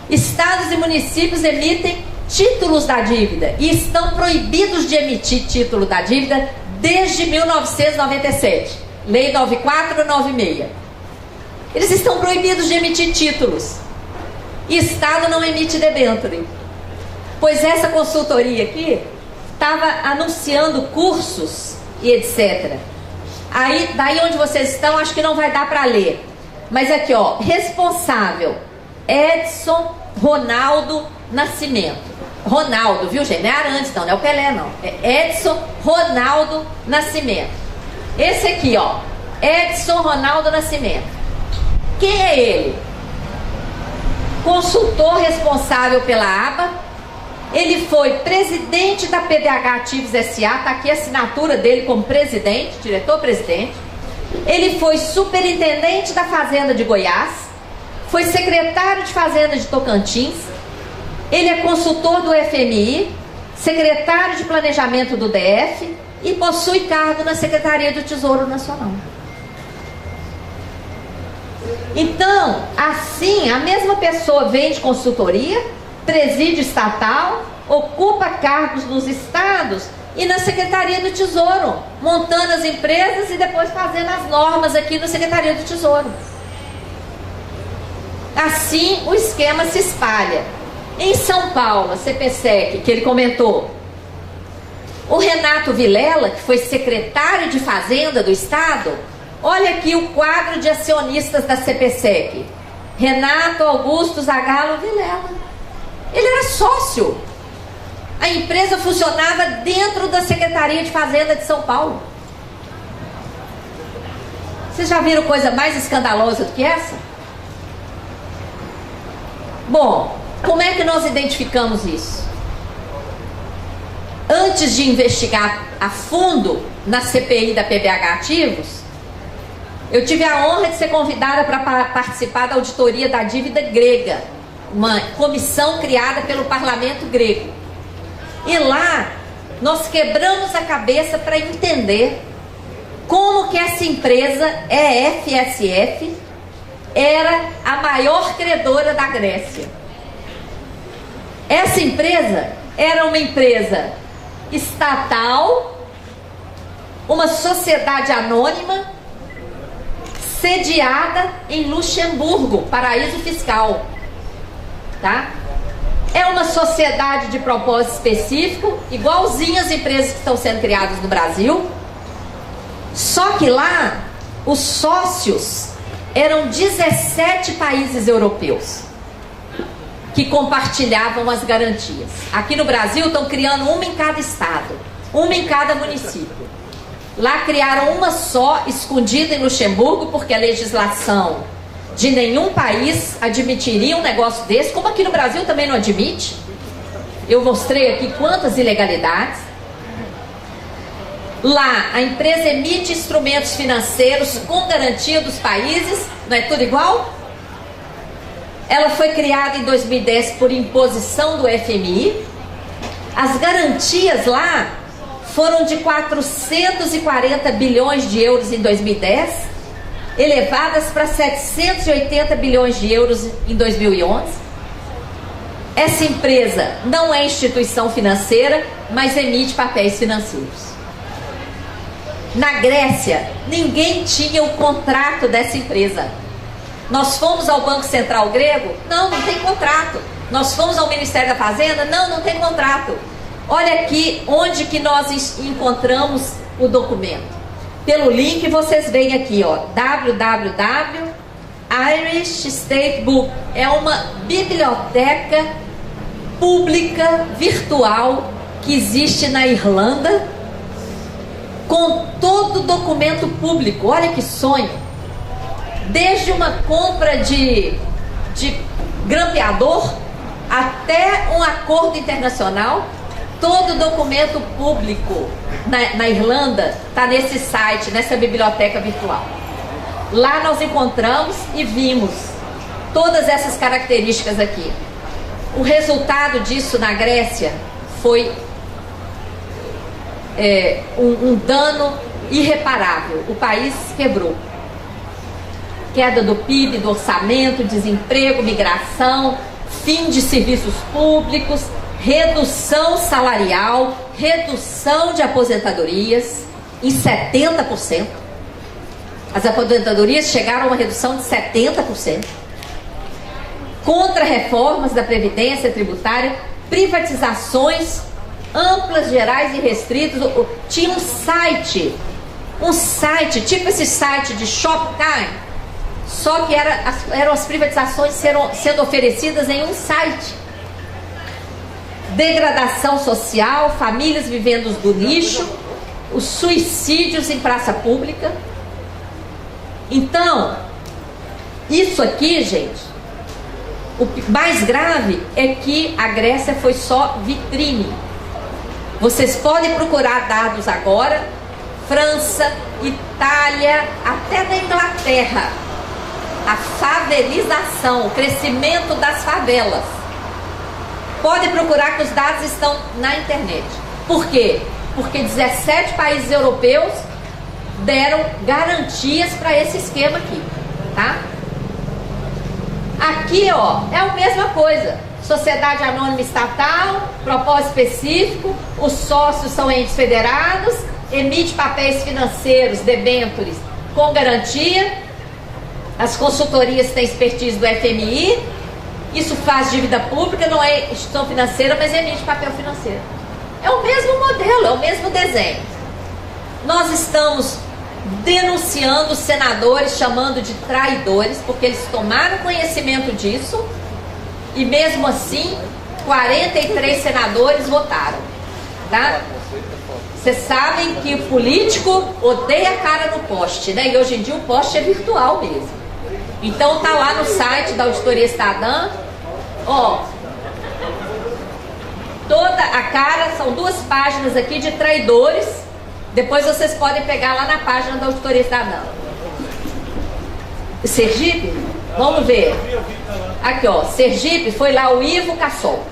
Estados e municípios emitem títulos da dívida e estão proibidos de emitir título da dívida desde 1997, Lei 9496. Eles estão proibidos de emitir títulos. E Estado não emite debênture. Pois essa consultoria aqui estava anunciando cursos e etc. Aí, daí onde vocês estão, acho que não vai dar para ler. Mas aqui, ó, responsável, Edson Ronaldo Nascimento. Ronaldo, viu, gente? Não é Arantes, não é o Pelé, não. É Edson Ronaldo Nascimento. Esse aqui, ó, Edson Ronaldo Nascimento. Quem é ele? Consultor responsável pela aba. Ele foi presidente da PBH Ativos S.A. Está aqui a assinatura dele como presidente, diretor-presidente. Ele foi superintendente da Fazenda de Goiás. Foi secretário de Fazenda de Tocantins. Ele é consultor do FMI, secretário de Planejamento do DF e possui cargo na Secretaria do Tesouro Nacional. Então, assim, a mesma pessoa vende consultoria, preside estatal, ocupa cargos nos estados e na Secretaria do Tesouro, montando as empresas e depois fazendo as normas aqui na Secretaria do Tesouro. Assim, o esquema se espalha. Em São Paulo, a CPSEC, que ele comentou, o Renato Vilela, que foi secretário de Fazenda do Estado, olha aqui o quadro de acionistas da CPSEC. Renato Augusto Zagallo Vilela. Ele era sócio. A empresa funcionava dentro da Secretaria de Fazenda de São Paulo. Vocês já viram coisa mais escandalosa do que essa? Bom, como é que nós identificamos isso? Antes de investigar a fundo na CPI da PBH Ativos, eu tive a honra de ser convidada para participar da auditoria da dívida grega, uma comissão criada pelo parlamento grego. E lá nós quebramos a cabeça para entender como que essa empresa, EFSF, era a maior credora da Grécia. Essa empresa era uma empresa estatal, uma sociedade anônima, sediada em Luxemburgo, paraíso fiscal, tá? É uma sociedade de propósito específico, igualzinho às empresas que estão sendo criadas no Brasil, só que lá os sócios eram 17 países europeus que compartilhavam as garantias. Aqui no Brasil estão criando uma em cada estado, uma em cada município. Lá criaram uma só, escondida em Luxemburgo, porque a legislação de nenhum país admitiria um negócio desse, como aqui no Brasil também não admite. Eu mostrei aqui quantas ilegalidades. Lá a empresa emite instrumentos financeiros com garantia dos países, não é tudo igual? Ela foi criada em 2010 por imposição do FMI. As garantias lá foram de 440 bilhões de euros em 2010, elevadas para 780 bilhões de euros em 2011. Essa empresa não é instituição financeira, mas emite papéis financeiros. Na Grécia, ninguém tinha o contrato dessa empresa. Nós fomos ao Banco Central grego? Não, não tem contrato. Nós fomos ao Ministério da Fazenda? Não, não tem contrato. Olha aqui onde que nós encontramos o documento. Pelo link vocês veem aqui, ó, www. Irish State Book. É uma biblioteca pública virtual que existe na Irlanda, com todo o documento público. Olha que sonho! Desde uma compra de grampeador até um acordo internacional, todo o documento público na Irlanda está nesse site, nessa biblioteca virtual. Lá nós encontramos e vimos todas essas características aqui. O resultado disso na Grécia foi um dano irreparável. O país quebrou. Queda do PIB, do orçamento, desemprego, migração, fim de serviços públicos, redução salarial, redução de aposentadorias em 70%. As aposentadorias chegaram a uma redução de 70%. Contra-reformas da Previdência tributária, privatizações amplas, gerais e restritas. Tinha um site, tipo esse site de Shoptime, só que eram as privatizações sendo oferecidas em um site. Degradação social, famílias vivendo do lixo, os suicídios em praça pública. Então, isso aqui, gente, o mais grave é que a Grécia foi só vitrine. Vocês podem procurar dados agora, França, Itália, até na Inglaterra, a favelização, o crescimento das favelas. Podem procurar que os dados estão na internet. Por quê? Porque 17 países europeus deram garantias para esse esquema aqui, tá? Aqui, ó, é a mesma coisa. Sociedade anônima estatal, propósito específico, os sócios são entes federados, emite papéis financeiros, debêntures, com garantia, as consultorias têm expertise do FMI, isso faz dívida pública, não é instituição financeira, mas emite papel financeiro. É o mesmo modelo, é o mesmo desenho. Nós estamos denunciando os senadores, chamando de traidores, porque eles tomaram conhecimento disso, e mesmo assim 43 senadores votaram, tá? Vocês sabem que o político odeia a cara no poste, né? E hoje em dia o poste é virtual mesmo. Então tá lá no site da Auditoria Cidadã, ó, toda a cara, são 2 páginas aqui de traidores. Depois vocês podem pegar lá na página da Auditoria Cidadã. Sergipe? Vamos ver. Aqui, ó, Sergipe, foi lá o Ivo Cassol.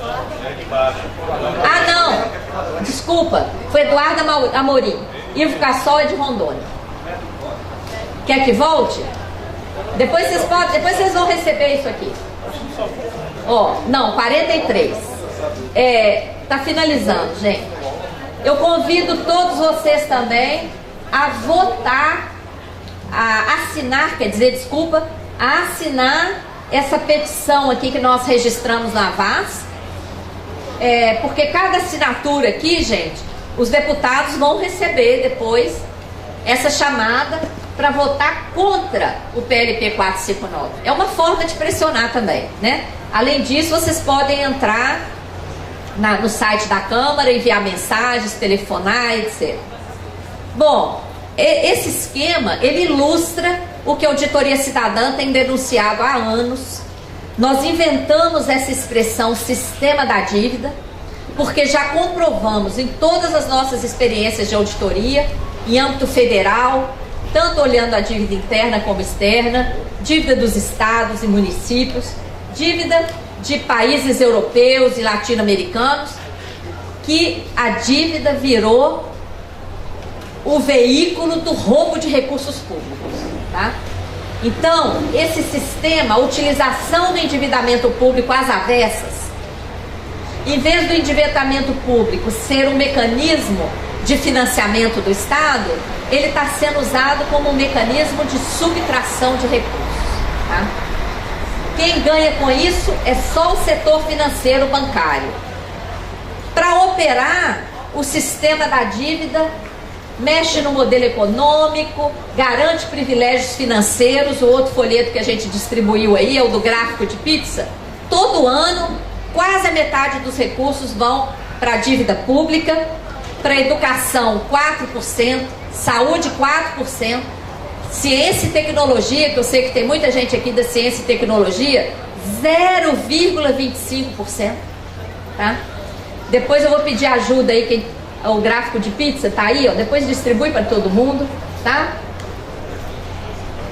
Ah, não, desculpa, foi Eduardo Amorim. Ivo Cassol é de Rondônia. Quer que volte? Depois vocês vão receber isso aqui. Ó, não, 43. Está finalizando, gente. Eu convido todos vocês também a votar, a assinar, a assinar essa petição aqui que nós registramos na VAS, porque cada assinatura aqui, gente, os deputados vão receber depois essa chamada para votar contra o PLP 459. É uma forma de pressionar também, né? Além disso, vocês podem entrar no site da Câmara, enviar mensagens, telefonar, etc. Bom, esse esquema, ele ilustra o que a Auditoria Cidadã tem denunciado há anos. Nós inventamos essa expressão sistema da dívida, porque já comprovamos em todas as nossas experiências de auditoria, em âmbito federal, tanto olhando a dívida interna como externa, dívida dos estados e municípios, dívida de países europeus e latino-americanos, que a dívida virou o veículo do roubo de recursos públicos, tá? Então, esse sistema, a utilização do endividamento público às avessas, em vez do endividamento público ser um mecanismo de financiamento do Estado, ele está sendo usado como um mecanismo de subtração de recursos, tá? Quem ganha com isso é só o setor financeiro bancário. Para operar o sistema da dívida, mexe no modelo econômico, garante privilégios financeiros. O outro folheto que a gente distribuiu aí é o do gráfico de pizza. Todo ano, quase a metade dos recursos vão para a dívida pública, para a educação 4%, saúde 4%, ciência e tecnologia, que eu sei que tem muita gente aqui da ciência e tecnologia, 0,25%, tá? Depois eu vou pedir ajuda aí, o gráfico de pizza tá aí, ó, depois distribui para todo mundo, tá?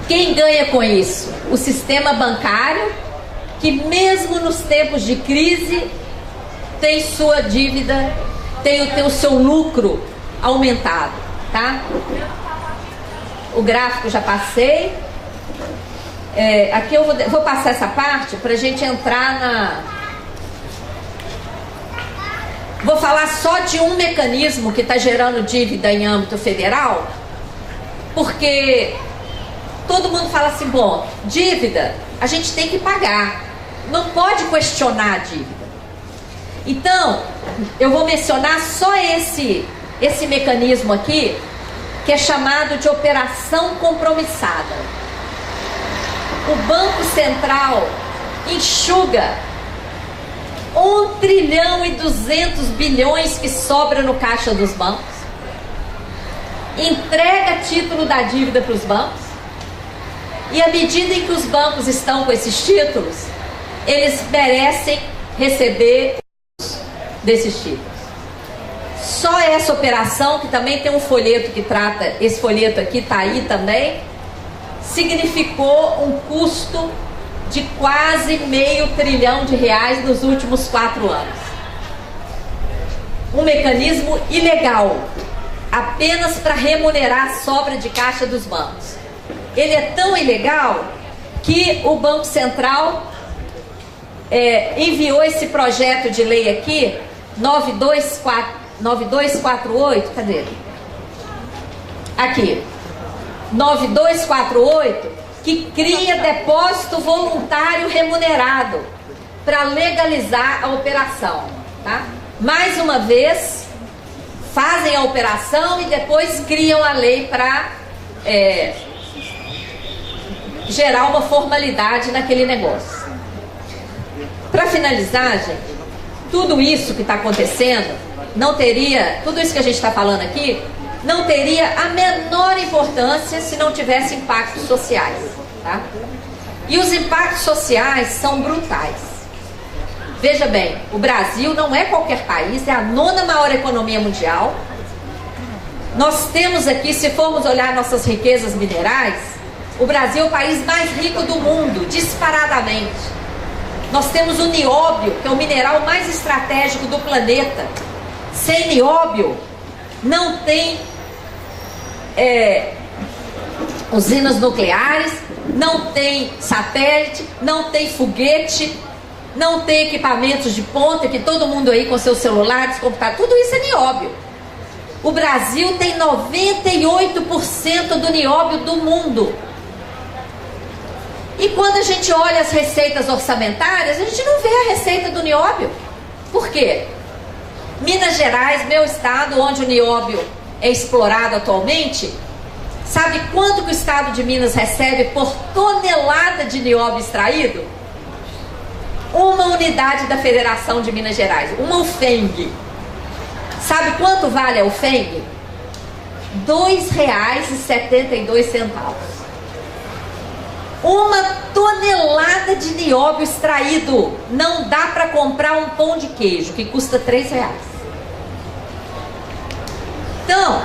Quem ganha com isso? O sistema bancário, que mesmo nos tempos de crise tem sua dívida, tem o seu lucro aumentado, tá? O gráfico já passei. Aqui eu vou passar essa parte para a gente entrar Vou falar só de um mecanismo que está gerando dívida em âmbito federal, porque todo mundo fala assim, bom, dívida a gente tem que pagar, não pode questionar a dívida. Então, eu vou mencionar só esse mecanismo aqui, que é chamado de operação compromissada. O Banco Central enxuga 1 trilhão e 200 bilhões que sobra no caixa dos bancos, entrega título da dívida para os bancos, e à medida em que os bancos estão com esses títulos, eles merecem receber desses títulos. Só essa operação, que também tem um folheto que trata, esse folheto aqui está aí também, significou um custo de quase R$500 bilhão nos últimos 4 anos. Um mecanismo ilegal, apenas para remunerar a sobra de caixa dos bancos. Ele é tão ilegal que o Banco Central enviou esse projeto de lei aqui, 9248, cadê? Aqui, 9248, que cria depósito voluntário remunerado para legalizar a operação, tá? Mais uma vez, fazem a operação e depois criam a lei para gerar uma formalidade naquele negócio. Para finalizar, gente, tudo isso que está acontecendo tudo isso que a gente está falando aqui, não teria a menor importância se não tivesse impactos sociais, tá? E os impactos sociais são brutais. Veja bem, o Brasil não é qualquer país, é a 9ª maior economia mundial. Nós temos aqui, se formos olhar nossas riquezas minerais, o Brasil é o país mais rico do mundo, disparadamente. Nós temos o nióbio, que é o mineral mais estratégico do planeta. Sem nióbio, não tem usinas nucleares, não tem satélite, não tem foguete, não tem equipamentos de ponta, que todo mundo aí com seus celulares, computadores, tudo isso é nióbio. O Brasil tem 98% do nióbio do mundo. E quando a gente olha as receitas orçamentárias, a gente não vê a receita do nióbio. Por quê? Minas Gerais, meu estado, onde o nióbio é explorado atualmente, sabe quanto que o estado de Minas recebe por tonelada de nióbio extraído? Uma unidade da Federação de Minas Gerais, uma UFENG. Sabe quanto vale a UFENG? R$ 2,72. Uma tonelada de nióbio extraído. Não dá para comprar um pão de queijo, que custa R$3. Então,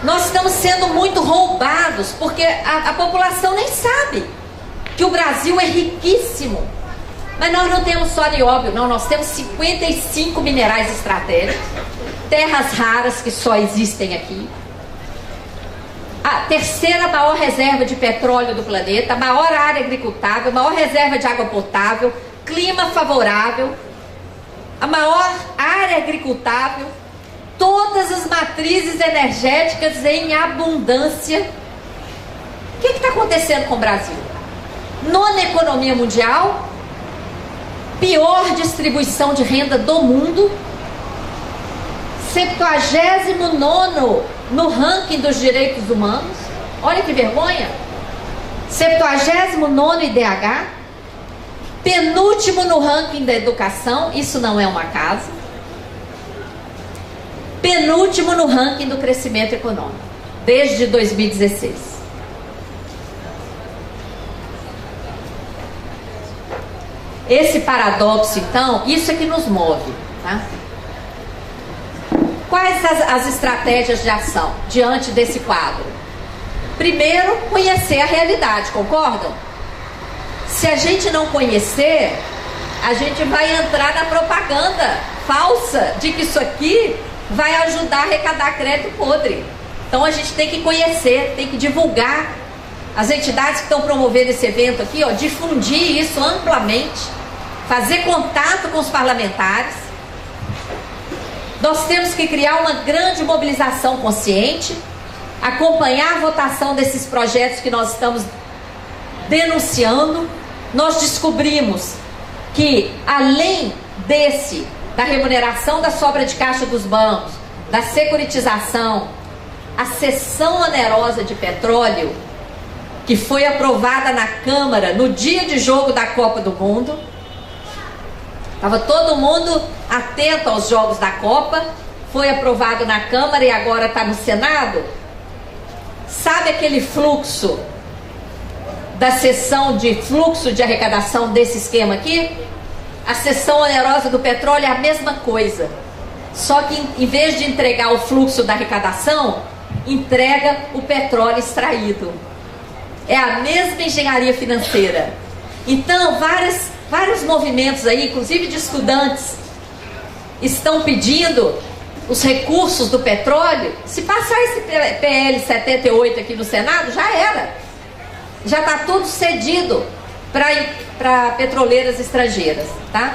nós estamos sendo muito roubados, porque a população nem sabe que o Brasil é riquíssimo. Mas nós não temos só nióbio, não. Nós temos 55 minerais estratégicos, terras raras que só existem aqui. A terceira maior reserva de petróleo do planeta, a maior área agricultável, a maior reserva de água potável, clima favorável, a maior área agricultável, todas as matrizes energéticas em abundância. O que está acontecendo com o Brasil? Nona economia mundial, pior distribuição de renda do mundo, 79º no ranking dos direitos humanos. Olha que vergonha. 79º IDH, penúltimo no ranking da educação, isso não é uma casa, penúltimo no ranking do crescimento econômico, desde 2016. Esse paradoxo, então, isso é que nos move, tá? Quais as estratégias de ação diante desse quadro? Primeiro, conhecer a realidade, concordam? Se a gente não conhecer, a gente vai entrar na propaganda falsa de que isso aqui vai ajudar a arrecadar crédito podre. Então a gente tem que conhecer, tem que divulgar. As entidades que estão promovendo esse evento aqui, ó, difundir isso amplamente, fazer contato com os parlamentares. Nós temos que criar uma grande mobilização consciente, acompanhar a votação desses projetos que nós estamos denunciando. Nós descobrimos que, além da remuneração da sobra de caixa dos bancos, da securitização, a cessão onerosa de petróleo, que foi aprovada na Câmara no dia de jogo da Copa do Mundo. Estava todo mundo atento aos jogos da Copa, foi aprovado na Câmara e agora está no Senado. Sabe aquele fluxo da cessão de fluxo de arrecadação desse esquema aqui? A cessão onerosa do petróleo é a mesma coisa, só que em vez de entregar o fluxo da arrecadação, entrega o petróleo extraído. É a mesma engenharia financeira. Então, vários movimentos aí, inclusive de estudantes, estão pedindo os recursos do petróleo. Se passar esse PL 78 aqui no Senado, já era. Já está tudo cedido para petroleiras estrangeiras, tá?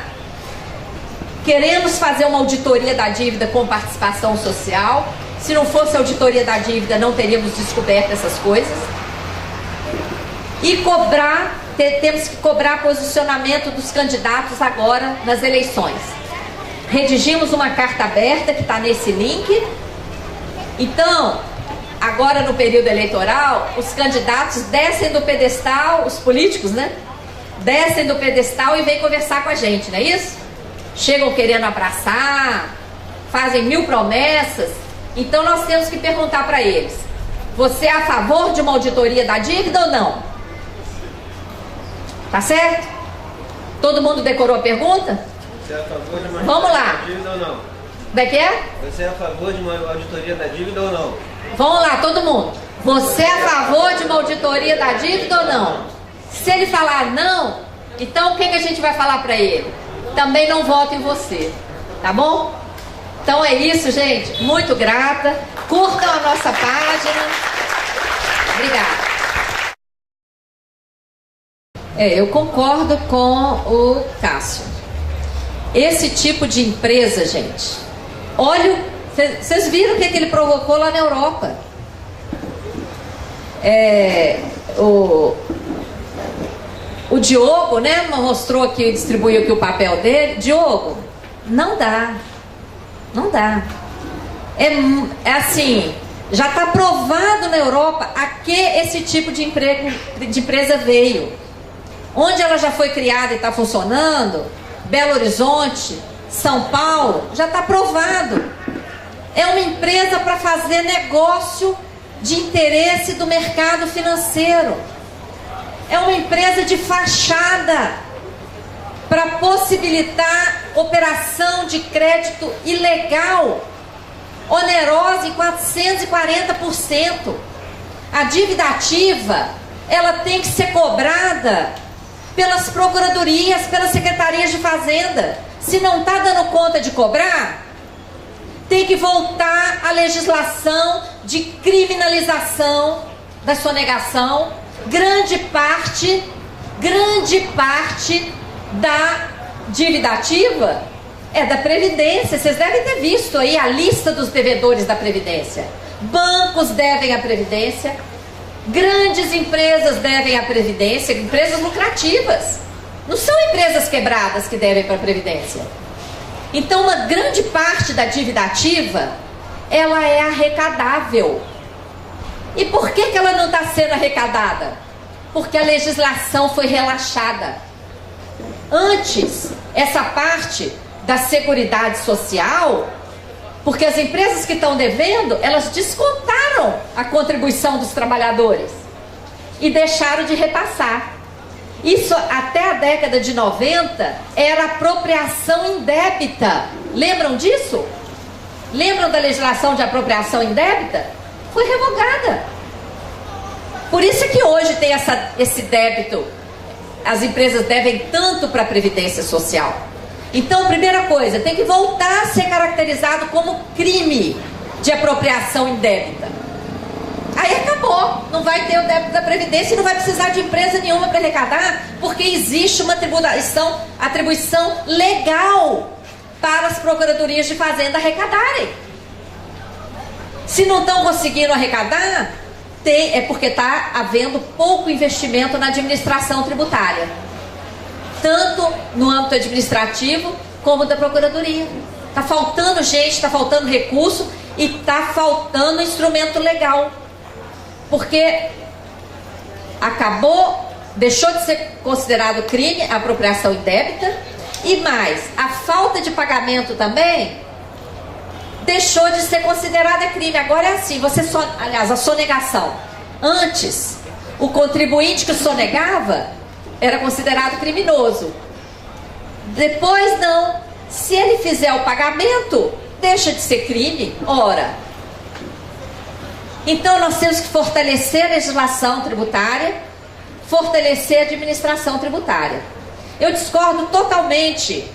Queremos fazer uma auditoria da dívida com participação social. Se não fosse a auditoria da dívida, não teríamos descoberto essas coisas. E temos que cobrar posicionamento dos candidatos agora nas eleições. Redigimos uma carta aberta que está nesse link. Então, agora no período eleitoral, os candidatos descem do pedestal, os políticos, né? Descem do pedestal e vêm conversar com a gente, não é isso? Chegam querendo abraçar, fazem 1000 promessas. Então nós temos que perguntar para eles: você é a favor de uma auditoria da dívida ou não? Tá certo? Todo mundo decorou a pergunta? Você é a favor de uma Vamos lá. da dívida ou não? Como é que é? Você é a favor de uma auditoria da dívida ou não? Vamos lá, todo mundo. Você é a favor de uma auditoria da dívida ou não? Se ele falar não, então o que a gente vai falar para ele? Também não voto em você. Tá bom? Então é isso, gente. Muito grata. Curtam a nossa página. Obrigada. Eu concordo com o Cássio. esse tipo de empresa, gente, olha, vocês viram o que ele provocou lá na Europa. O Diogo, né, mostrou aqui, distribuiu aqui o papel dele. Diogo, não dá. Não dá. É assim, já está provado na Europa a que esse tipo de empresa veio. Onde ela já foi criada e está funcionando, Belo Horizonte, São Paulo, já está provado. É uma empresa para fazer negócio de interesse do mercado financeiro. É uma empresa de fachada para possibilitar operação de crédito ilegal, onerosa em 440%. A dívida ativa, ela tem que ser cobrada pelas procuradorias, pelas secretarias de fazenda. Se não está dando conta de cobrar, tem que voltar à legislação de criminalização da sonegação. Grande parte da dívida ativa é da Previdência. Vocês devem ter visto aí a lista dos devedores da Previdência. Bancos devem à Previdência, grandes empresas devem à Previdência, empresas lucrativas. Não são empresas quebradas que devem para a Previdência. Então, uma grande parte da dívida ativa, ela é arrecadável. E por que ela não está sendo arrecadada? Porque a legislação foi relaxada. Antes, essa parte da Seguridade Social, porque as empresas que estão devendo, elas descontaram a contribuição dos trabalhadores e deixaram de repassar. Isso até a década de 90 era apropriação indébita. Lembram disso? Lembram da legislação de apropriação indébita? Foi revogada. Por isso que hoje tem esse débito. As empresas devem tanto para a Previdência Social. Então, primeira coisa, tem que voltar a ser caracterizado como crime de apropriação indébita. Aí acabou, não vai ter o débito da Previdência e não vai precisar de empresa nenhuma para arrecadar, porque existe uma atribuição legal para as procuradorias de fazenda arrecadarem. Se não estão conseguindo arrecadar, é porque está havendo pouco investimento na administração tributária, tanto no âmbito administrativo como da procuradoria. Está faltando gente, está faltando recurso e está faltando instrumento legal, porque deixou de ser considerado crime a apropriação indébita, e mais, a falta de pagamento também deixou de ser considerada crime. Agora é assim, aliás, a sonegação. Antes, o contribuinte que sonegava era considerado criminoso. Depois não. Se ele fizer o pagamento, deixa de ser crime. Ora, então nós temos que fortalecer a legislação tributária, fortalecer a administração tributária. Eu discordo totalmente,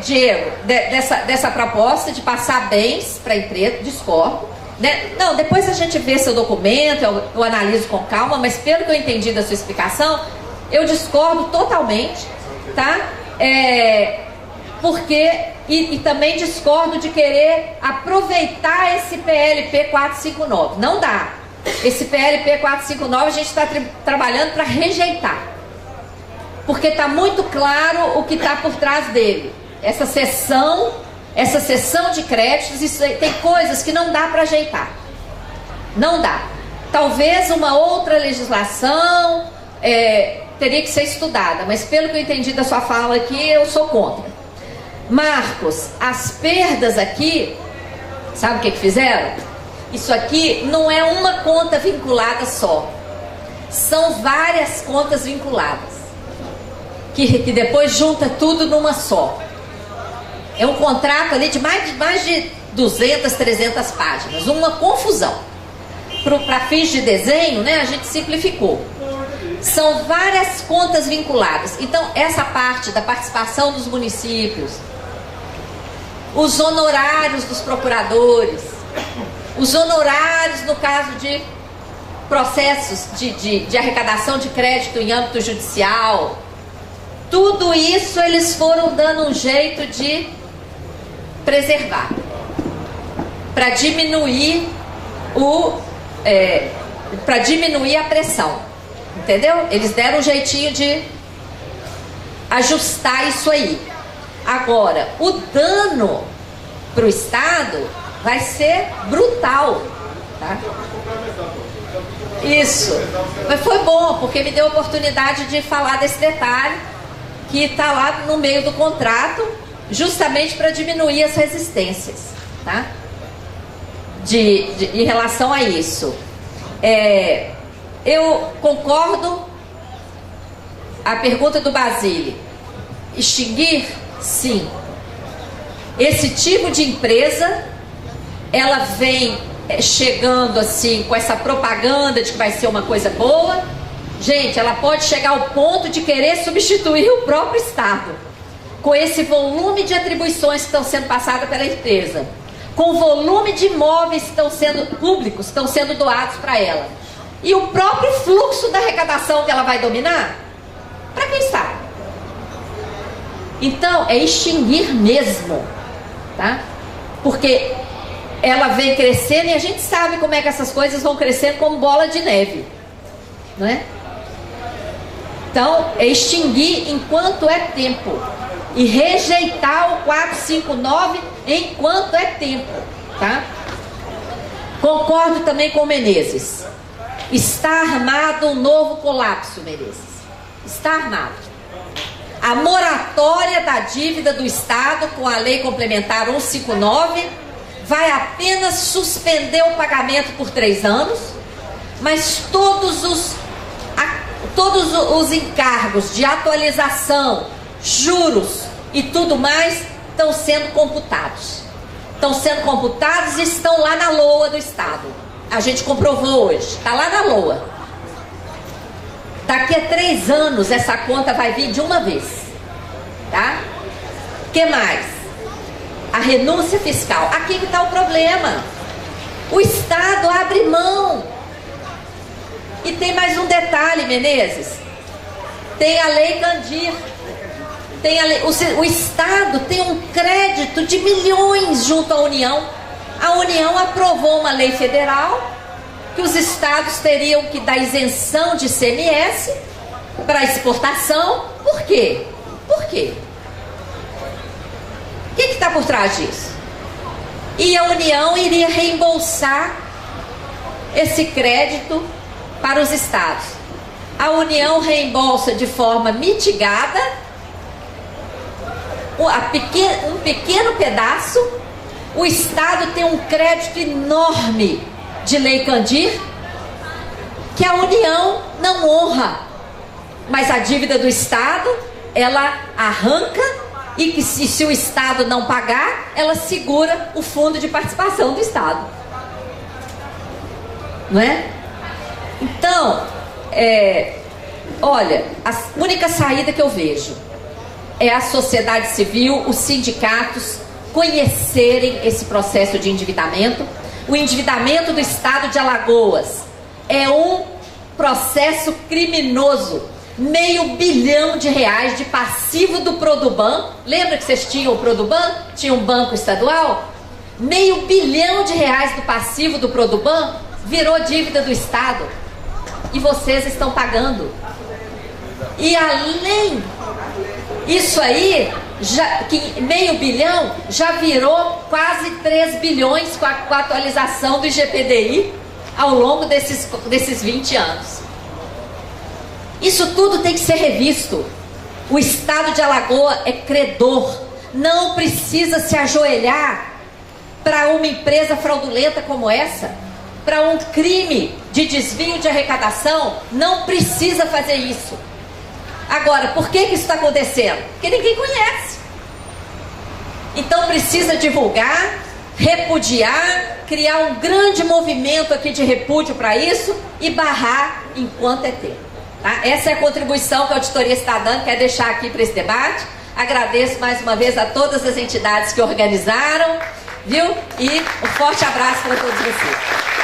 Diego, dessa proposta de passar bens para a empresa. Discordo, né? Não, depois a gente vê seu documento, eu analiso com calma, mas pelo que eu entendi da sua explicação, eu discordo totalmente, tá? Porque, e também discordo de querer aproveitar esse PLP 459. Não dá. Esse PLP 459 a gente está trabalhando para rejeitar, porque está muito claro o que está por trás dele. Essa cessão de créditos, tem coisas que não dá para ajeitar. Não dá. Talvez uma outra legislação teria que ser estudada, mas pelo que eu entendi da sua fala aqui, eu sou contra. Marcos, as perdas aqui, sabe o que fizeram? Isso aqui não é uma conta vinculada só. São várias contas vinculadas, que depois junta tudo numa só. É um contrato ali de mais de 200, 300 páginas. Uma confusão. Para fins de desenho, né, a gente simplificou. São várias contas vinculadas. Então, essa parte da participação dos municípios, os honorários dos procuradores, os honorários no caso de processos de arrecadação de crédito em âmbito judicial, Tudo isso eles foram dando um jeito de preservar, para diminuir para diminuir a pressão, entendeu? Eles deram um jeitinho de ajustar isso aí. Agora, o dano para o Estado vai ser brutal, tá? Isso. Mas foi bom, porque me deu a oportunidade de falar desse detalhe que está lá no meio do contrato, justamente para diminuir as resistências, tá? Em relação a isso. Eu concordo. A pergunta do Basile: extinguir? Sim. Esse tipo de empresa, ela vem chegando assim com essa propaganda de que vai ser uma coisa boa. Gente, ela pode chegar ao ponto de querer substituir o próprio Estado, com esse volume de atribuições que estão sendo passadas pela empresa, com o volume de imóveis que estão sendo públicos, estão sendo doados para ela, e o próprio fluxo da arrecadação que ela vai dominar. Para quem sabe? Então, é extinguir mesmo, tá? Porque ela vem crescendo e a gente sabe como é que essas coisas vão crescendo como bola de neve, não é? Então, é extinguir enquanto é tempo e rejeitar o 459 enquanto é tempo, tá? Concordo também com o Menezes. Está armado um novo colapso, Menezes. Está armado. A moratória da dívida do Estado com a Lei Complementar 159 vai apenas suspender o pagamento por 3 anos, mas todos os encargos de atualização, juros e tudo mais estão sendo computados. Estão sendo computados e estão lá na LOA do Estado. A gente comprovou hoje, está lá na LOA. Daqui a 3 anos essa conta vai vir de uma vez, tá? O que mais? A renúncia fiscal. Aqui que está o problema. O Estado abre mão. E tem mais um detalhe, Menezes. Tem a Lei Candir. Tem a lei, o Estado tem um crédito de milhões junto à União. A União aprovou uma lei federal que os estados teriam que dar isenção de ICMS para exportação. Por quê? Por quê? O que está por trás disso? E a União iria reembolsar esse crédito para os estados. A União reembolsa de forma mitigada um pequeno pedaço. O Estado tem um crédito enorme de Lei Candir que a União não honra, mas a dívida do Estado ela arranca, e que se o Estado não pagar, ela segura o fundo de participação do Estado, não é? Então, olha, a única saída que eu vejo é a sociedade civil, os sindicatos conhecerem esse processo de endividamento. O endividamento do Estado de Alagoas é um processo criminoso. R$500 bilhão de passivo do Produban. Lembra que vocês tinham o Produban? Tinha um banco estadual? R$500 bilhão do passivo do Produban virou dívida do Estado. E vocês estão pagando. E além, isso aí, R$500 bilhão já virou quase 3 bilhões com a atualização do IGPDI ao longo desses 20 anos. Isso tudo tem que ser revisto. O Estado de Alagoas é credor, não precisa se ajoelhar para uma empresa fraudulenta como essa, para um crime de desvio de arrecadação. Não precisa fazer isso. Agora, por que isso está acontecendo? Porque ninguém conhece. Então precisa divulgar, repudiar, criar um grande movimento aqui de repúdio para isso e barrar enquanto é tempo. Tá? Essa é a contribuição que a auditoria está dando, quer deixar aqui para esse debate. Agradeço mais uma vez a todas as entidades que organizaram, viu? E um forte abraço para todos vocês.